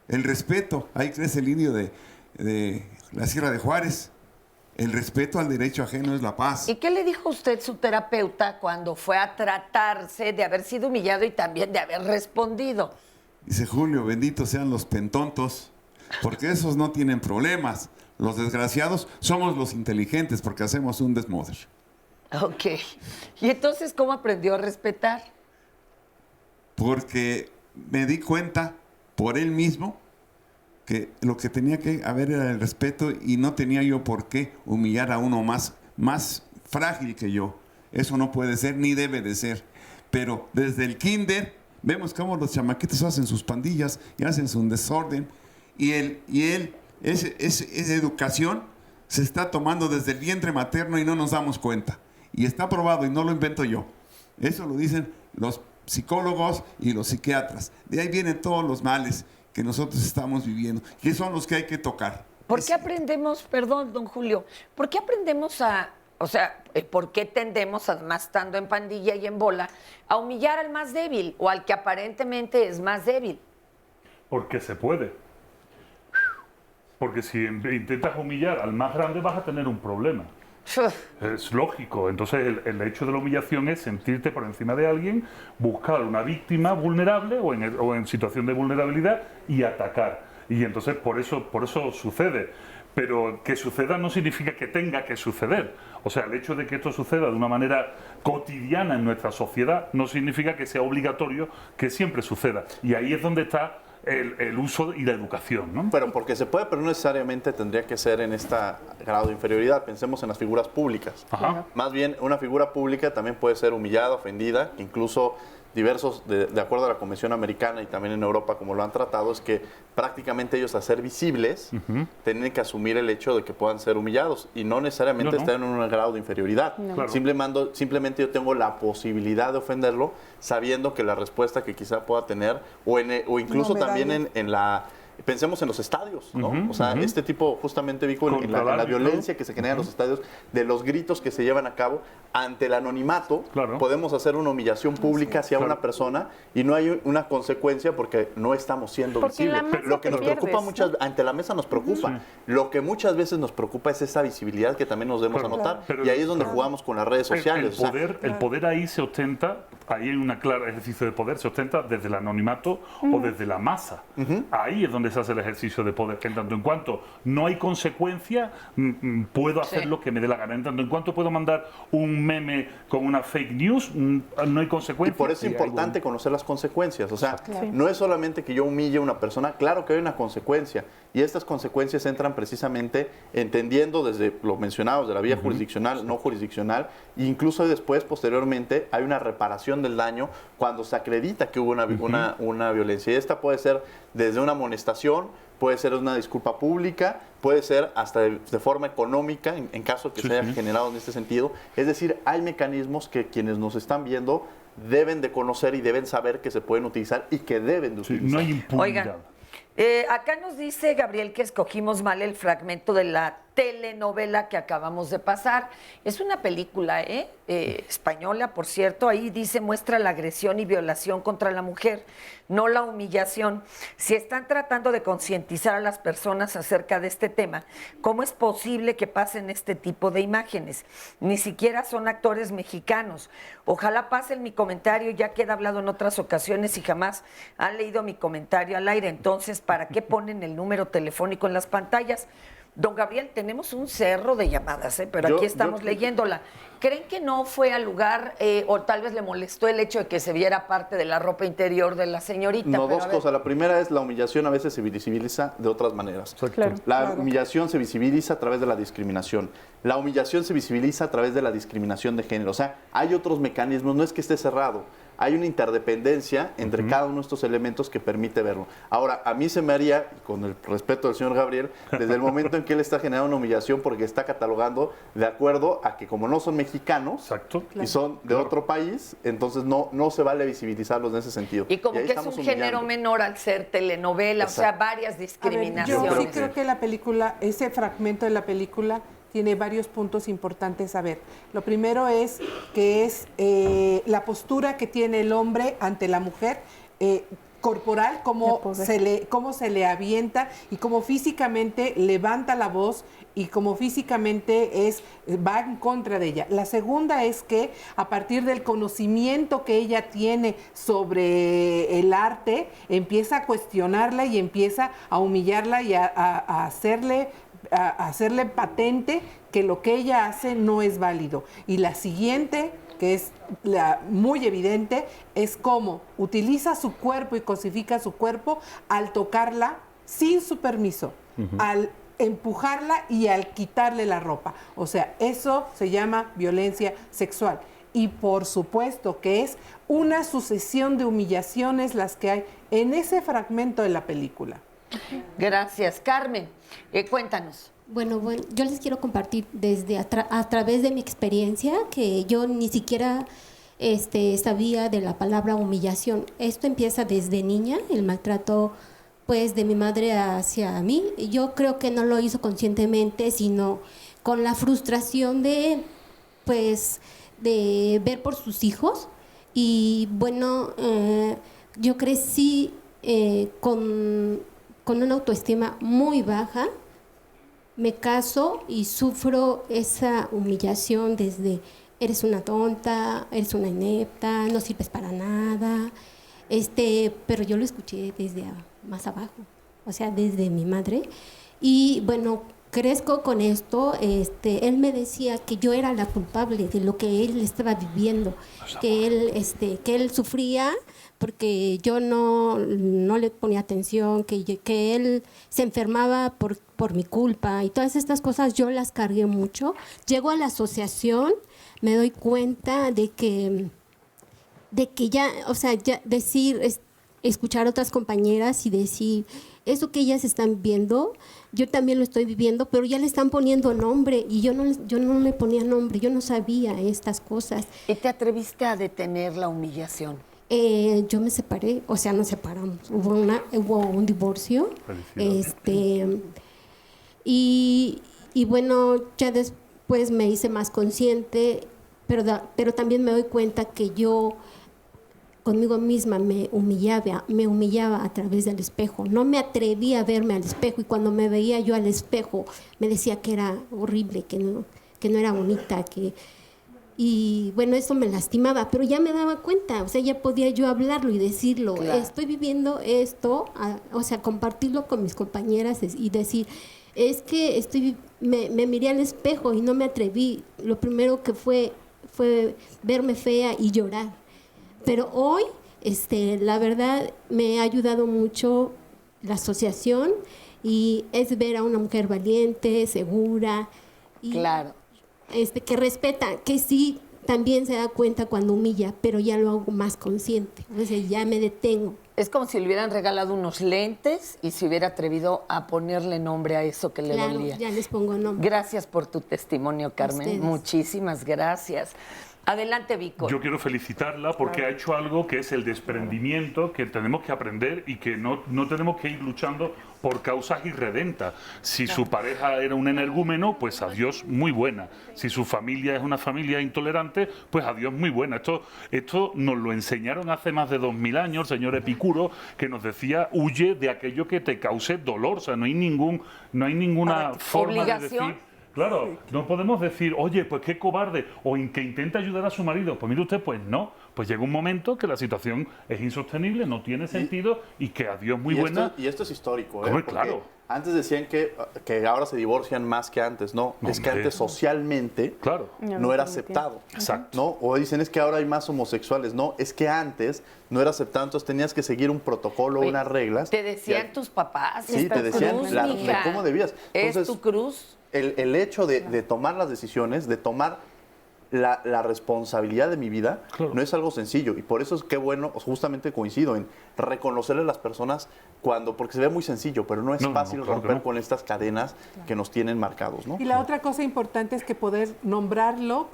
el respeto. Ahí crece el indio de la Sierra de Juárez. El respeto al derecho ajeno es la paz. ¿Y qué le dijo usted su terapeuta cuando fue a tratarse de haber sido humillado y también de haber respondido? Dice: Julio, benditos sean los pentontos, porque esos no tienen problemas. Los desgraciados somos los inteligentes porque hacemos un desmoder. Ok. ¿Y entonces cómo aprendió a respetar? Porque me di cuenta por él mismo que lo que tenía que haber era el respeto y no tenía yo por qué humillar a uno más frágil que yo. Eso no puede ser ni debe de ser. Pero desde el kinder vemos cómo los chamaquitos hacen sus pandillas y hacen su desorden. Esa educación se está tomando desde el vientre materno y no nos damos cuenta. Y está probado y no lo invento yo. Eso lo dicen los psicólogos y los psiquiatras. De ahí vienen todos los males que nosotros estamos viviendo, que son los que hay que tocar. ¿Por qué aprendemos, perdón, don Julio, por qué aprendemos por qué tendemos, además estando en pandilla y en bola, a humillar al más débil o al que aparentemente es más débil? Porque se puede. Porque si intentas humillar al más grande vas a tener un problema. Es lógico. Entonces el hecho de la humillación es sentirte por encima de alguien, buscar una víctima vulnerable o en situación de vulnerabilidad y atacar. Y entonces por eso sucede. Pero que suceda no significa que tenga que suceder. O sea, el hecho de que esto suceda de una manera cotidiana en nuestra sociedad no significa que sea obligatorio que siempre suceda. Y ahí es donde está el uso y la educación, ¿no? Pero porque se puede, pero no necesariamente tendría que ser en este grado de inferioridad. Pensemos en las figuras públicas. Ajá. Más bien, una figura pública también puede ser humillada, ofendida, incluso diversos, de acuerdo a la Convención Americana y también en Europa, como lo han tratado, es que prácticamente ellos, a ser visibles, tienen que asumir el hecho de que puedan ser humillados y no necesariamente están en un grado de inferioridad. No. Claro. Simplemente yo tengo la posibilidad de ofenderlo sabiendo que la respuesta que quizá pueda tener, o incluso también en la Pensemos en los estadios, ¿no? O sea, este tipo, justamente vi en la violencia que se genera en los estadios, de los gritos que se llevan a cabo ante el anonimato, podemos hacer una humillación pública hacia una persona y no hay una consecuencia porque no estamos siendo visibles. Lo que nos preocupa ante la mesa nos preocupa. Lo que muchas veces nos preocupa es esa visibilidad que también nos debemos anotar. Y ahí es donde jugamos con las redes sociales. El poder ahí se ostenta, ahí hay un claro ejercicio de poder, se ostenta desde el anonimato o desde la masa. Ahí es donde se hace el ejercicio de poder, que en tanto en cuanto no hay consecuencia, puedo hacer lo que me dé la gana. En tanto en cuanto puedo mandar un meme con una fake news, no hay consecuencia. Y por eso es importante conocer las consecuencias. O sea, no es solamente que yo humille a una persona, claro que hay una consecuencia. Y estas consecuencias entran precisamente entendiendo desde lo mencionado, de la vía jurisdiccional, no jurisdiccional, e incluso después, posteriormente, hay una reparación del daño cuando se acredita que hubo una violencia. Y esta puede ser desde una amonestación, puede ser una disculpa pública, puede ser hasta de forma económica, en caso de que se haya generado en este sentido. Es decir, hay mecanismos que quienes nos están viendo deben de conocer y deben saber que se pueden utilizar y que deben de utilizar. No hay impunidad. Oigan, acá nos dice Gabriel que escogimos mal el fragmento de la telenovela que acabamos de pasar. Es una película española, por cierto. Ahí dice, muestra la agresión y violación contra la mujer, no la humillación. Si están tratando de concientizar a las personas acerca de este tema, ¿cómo es posible que pasen este tipo de imágenes? Ni siquiera son actores mexicanos. Ojalá pasen mi comentario, ya queda hablado en otras ocasiones y jamás han leído mi comentario al aire. Entonces, ¿para qué ponen el número telefónico en las pantallas? Don Gabriel, tenemos un cerro de llamadas, pero aquí estamos leyéndola. ¿Creen que no fue al lugar o tal vez le molestó el hecho de que se viera parte de la ropa interior de la señorita? No, dos cosas. La primera es la humillación a veces se visibiliza de otras maneras. La humillación se visibiliza a través de la discriminación. La humillación se visibiliza a través de la discriminación de género. O sea, hay otros mecanismos, no es que esté cerrado. Hay una interdependencia entre cada uno de estos elementos que permite verlo. Ahora, a mí se me haría, con el respeto del señor Gabriel, desde el momento en que él está generando una humillación porque está catalogando de acuerdo a que como no son mexicanos y son de otro país, entonces no se vale visibilizarlos en ese sentido. Y como que es un género menor al ser telenovela, o sea, varias discriminaciones. Yo sí creo que la película, ese fragmento de la película tiene varios puntos importantes a ver. Lo primero es que es la postura que tiene el hombre ante la mujer, corporal, cómo se le avienta y cómo físicamente levanta la voz y cómo físicamente va en contra de ella. La segunda es que a partir del conocimiento que ella tiene sobre el arte, empieza a cuestionarla y empieza a humillarla y a hacerle patente que lo que ella hace no es válido. Y la siguiente, que es muy evidente, es cómo utiliza su cuerpo y cosifica su cuerpo al tocarla sin su permiso, al empujarla y al quitarle la ropa. O sea, eso se llama violencia sexual. Y por supuesto que es una sucesión de humillaciones las que hay en ese fragmento de la película. Gracias. Carmen, cuéntanos. Bueno, yo les quiero compartir desde a través de mi experiencia que yo ni siquiera sabía de la palabra humillación. Esto empieza desde niña, el maltrato pues de mi madre hacia mí. Yo creo que no lo hizo conscientemente, sino con la frustración de ver por sus hijos. Y bueno, yo crecí con una autoestima muy baja. Me caso y sufro esa humillación desde eres una tonta, eres una inepta, no sirves para nada. Pero yo lo escuché desde más abajo, o sea, desde mi madre. Y bueno, crezco con esto. Él me decía que yo era la culpable de lo que él estaba viviendo, que él sufría porque yo no le ponía atención, que él se enfermaba por mi culpa y todas estas cosas yo las cargué mucho. Llego a la asociación, me doy cuenta de que ya, o sea, ya escuchar a otras compañeras y decir, eso que ellas están viendo, yo también lo estoy viviendo, pero ya le están poniendo nombre y yo no le ponía nombre, yo no sabía estas cosas. ¿Y te atreviste a detener la humillación? Yo me separé, o sea, nos separamos. Hubo un divorcio. Y bueno, ya después me hice más consciente, pero también me doy cuenta que yo conmigo misma me humillaba a través del espejo. No me atrevía a verme al espejo, y cuando me veía yo al espejo me decía que era horrible, que no era bonita, y bueno, eso me lastimaba, pero ya me daba cuenta, o sea, ya podía yo hablarlo y decirlo. Claro. Estoy viviendo esto, o sea, compartirlo con mis compañeras y decir, es que me miré al espejo y no me atreví. Lo primero que fue verme fea y llorar. Pero hoy, la verdad, me ha ayudado mucho la asociación, y es ver a una mujer valiente, segura, y claro. Que respeta, que sí también se da cuenta cuando humilla, pero ya lo hago más consciente. Entonces ya me detengo. Es como si le hubieran regalado unos lentes y se hubiera atrevido a ponerle nombre a eso que le dolía. Ya les pongo nombre. Gracias por tu testimonio, Carmen. Ustedes. Muchísimas gracias. Adelante, Vico. Yo quiero felicitarla porque ha hecho algo que es el desprendimiento, que tenemos que aprender y que no tenemos que ir luchando por causas irredentas. Si su pareja era un energúmeno, pues adiós, muy buena. Si su familia es una familia intolerante, pues adiós, muy buena. Esto nos lo enseñaron hace más de 2000 años el señor Epicuro, que nos decía, huye de aquello que te cause dolor. O sea, no hay ninguna forma de decir... Claro, no podemos decir, oye, pues qué cobarde, o que intenta ayudar a su marido. Pues mire usted, pues no. Pues llega un momento que la situación es insostenible, no tiene sentido, y que adiós, muy buena. Y esto es histórico, Hombre, claro. Antes decían que ahora se divorcian más que antes. No, es que antes socialmente no era aceptado. Exacto. ¿No? O dicen, es que ahora hay más homosexuales. No, es que antes no era aceptado, entonces tenías que seguir un protocolo, unas reglas. Te decían tus papás. Sí, te decían cómo debías. Entonces, es tu cruz. El hecho de tomar las decisiones, de tomar la responsabilidad de mi vida, no es algo sencillo. Y por eso es que bueno, justamente coincido en reconocerle a las personas porque se ve muy sencillo, pero no es fácil romper con estas cadenas que nos tienen marcados, ¿no? Y la otra cosa importante es que poder nombrarlo,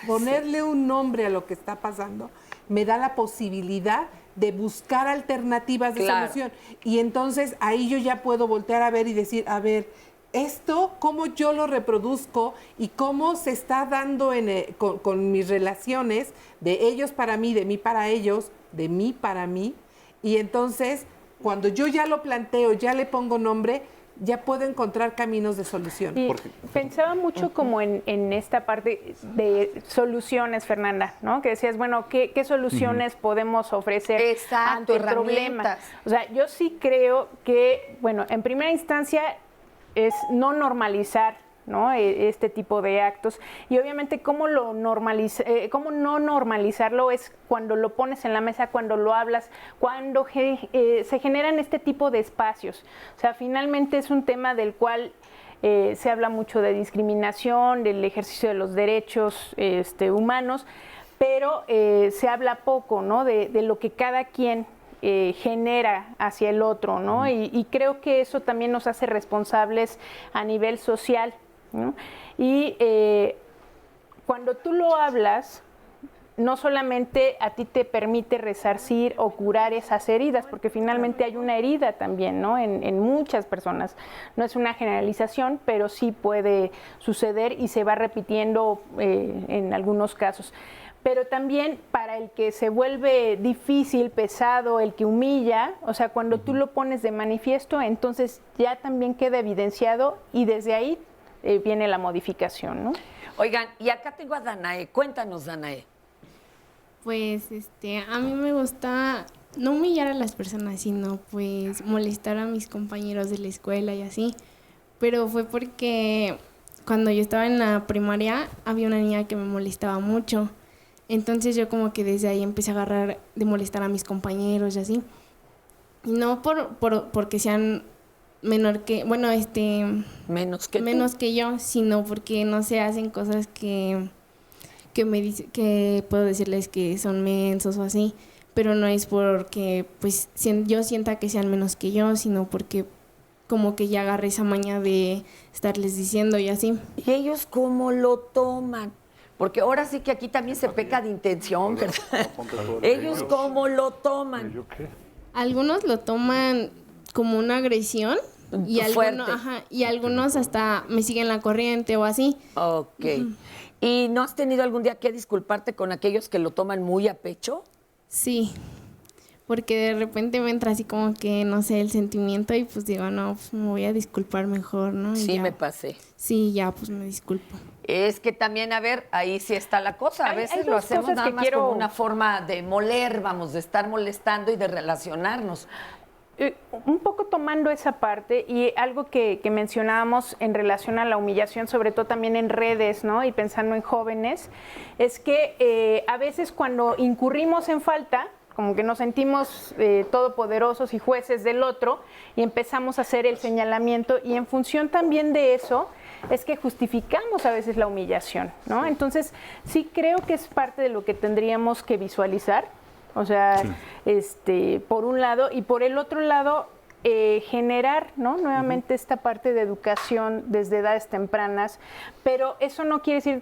ponerle un nombre a lo que está pasando, me da la posibilidad de buscar alternativas de solución. Y entonces ahí yo ya puedo voltear a ver y decir, a ver, esto, cómo yo lo reproduzco y cómo se está dando con mis relaciones, de ellos para mí, de mí para ellos, de mí para mí. Y entonces, cuando yo ya lo planteo, ya le pongo nombre, ya puedo encontrar caminos de solución. Y pensaba mucho como en esta parte de soluciones, Fernanda, ¿no? Que decías, bueno, ¿qué soluciones podemos ofrecer ante el problema? O sea, yo sí creo que, bueno, en primera instancia es no normalizar, ¿no? Este tipo de actos, y obviamente cómo no normalizarlo es cuando lo pones en la mesa, cuando lo hablas, cuando se generan este tipo de espacios. O sea, finalmente es un tema del cual se habla mucho de discriminación, del ejercicio de los derechos humanos, pero se habla poco, ¿no? De lo que cada quien genera hacia el otro, ¿no? Y creo que eso también nos hace responsables a nivel social, ¿no? Y cuando tú lo hablas, no solamente a ti te permite resarcir o curar esas heridas, porque finalmente hay una herida también, ¿no? En muchas personas. No es una generalización, pero sí puede suceder y se va repitiendo en algunos casos. Pero también para el que se vuelve difícil, pesado, el que humilla, o sea, cuando tú lo pones de manifiesto, entonces ya también queda evidenciado y desde ahí viene la modificación, ¿no? Oigan, y acá tengo a Danae. Cuéntanos, Danae. Pues, a mí me gusta no humillar a las personas, sino pues molestar a mis compañeros de la escuela y así. Pero fue porque cuando yo estaba en la primaria había una niña que me molestaba mucho. Entonces yo como que desde ahí empecé a agarrar de molestar a mis compañeros y así. Y no porque sean menos que yo, sino porque no se hacen cosas que puedo decirles que son mensos o así, pero no es porque pues yo sienta que sean menos que yo, sino porque como que ya agarré esa maña de estarles diciendo y así. ¿Y ellos cómo lo toman? Porque ahora sí que aquí también se peca de intención, ¿verdad? ¿Ellos cómo lo toman? Algunos lo toman como una agresión y algunos hasta me siguen la corriente o así. Ok. ¿Y no has tenido algún día que disculparte con aquellos que lo toman muy a pecho? Sí, porque de repente me entra así como que, no sé, el sentimiento y pues digo, no, pues me voy a disculpar mejor, ¿no? Sí, me pasé. Sí, ya, pues me disculpo. Es que también, a ver, ahí sí está la cosa. A veces lo hacemos nada más como una forma de moler, vamos, de estar molestando y de relacionarnos. Un poco tomando esa parte y algo que mencionábamos en relación a la humillación, sobre todo también en redes, ¿no? Y pensando en jóvenes, es que a veces cuando incurrimos en falta, como que nos sentimos todopoderosos y jueces del otro y empezamos a hacer el señalamiento y en función también de eso es que justificamos a veces la humillación, ¿no? Entonces sí creo que es parte de lo que tendríamos que visualizar, o sea, por un lado y por el otro lado generar, ¿no? Nuevamente esta parte de educación desde edades tempranas, pero eso no quiere decir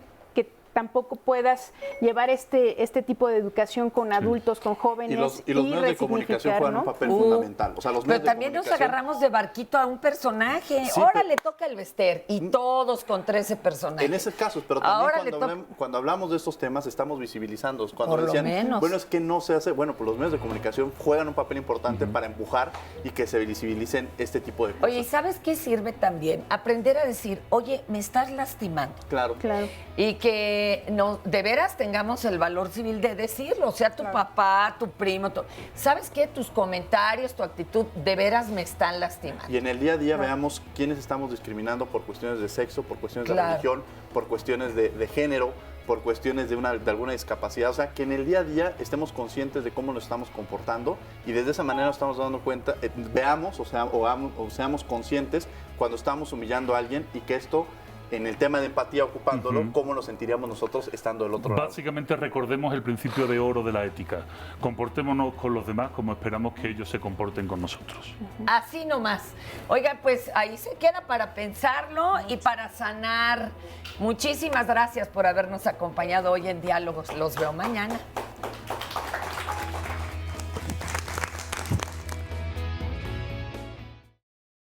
tampoco puedas llevar este tipo de educación con adultos, con jóvenes. Y los medios de comunicación juegan un papel fundamental. O sea, los medios pero también nos agarramos de barquito a un personaje. Sí, ahora le toca el Bester y todos contra ese personaje. En ese caso, pero también cuando hablamos de estos temas estamos visibilizando. Cuando por decían, lo menos. bueno, es que no se hace, bueno, pues los medios de comunicación juegan un papel importante para empujar y que se visibilicen este tipo de cosas. Oye, ¿y sabes qué sirve también? Aprender a decir, oye, me estás lastimando. Claro. Y que de veras tengamos el valor civil de decirlo, o sea, tu papá, tu primo, ¿sabes qué? Tus comentarios, tu actitud, de veras me están lastimando. Y en el día a día veamos quiénes estamos discriminando por cuestiones de sexo, por cuestiones de religión, por cuestiones de género, por cuestiones de alguna discapacidad, o sea, que en el día a día estemos conscientes de cómo nos estamos comportando y desde esa manera nos estamos dando cuenta, veamos o seamos conscientes cuando estamos humillando a alguien y que esto, en el tema de empatía ocupándolo, cómo nos sentiríamos nosotros estando del otro lado. Básicamente recordemos el principio de oro de la ética. Comportémonos con los demás como esperamos que ellos se comporten con nosotros. Así nomás. Oiga, pues ahí se queda para pensarlo y para sanar. Muchísimas gracias por habernos acompañado hoy en Diálogos. Los veo mañana.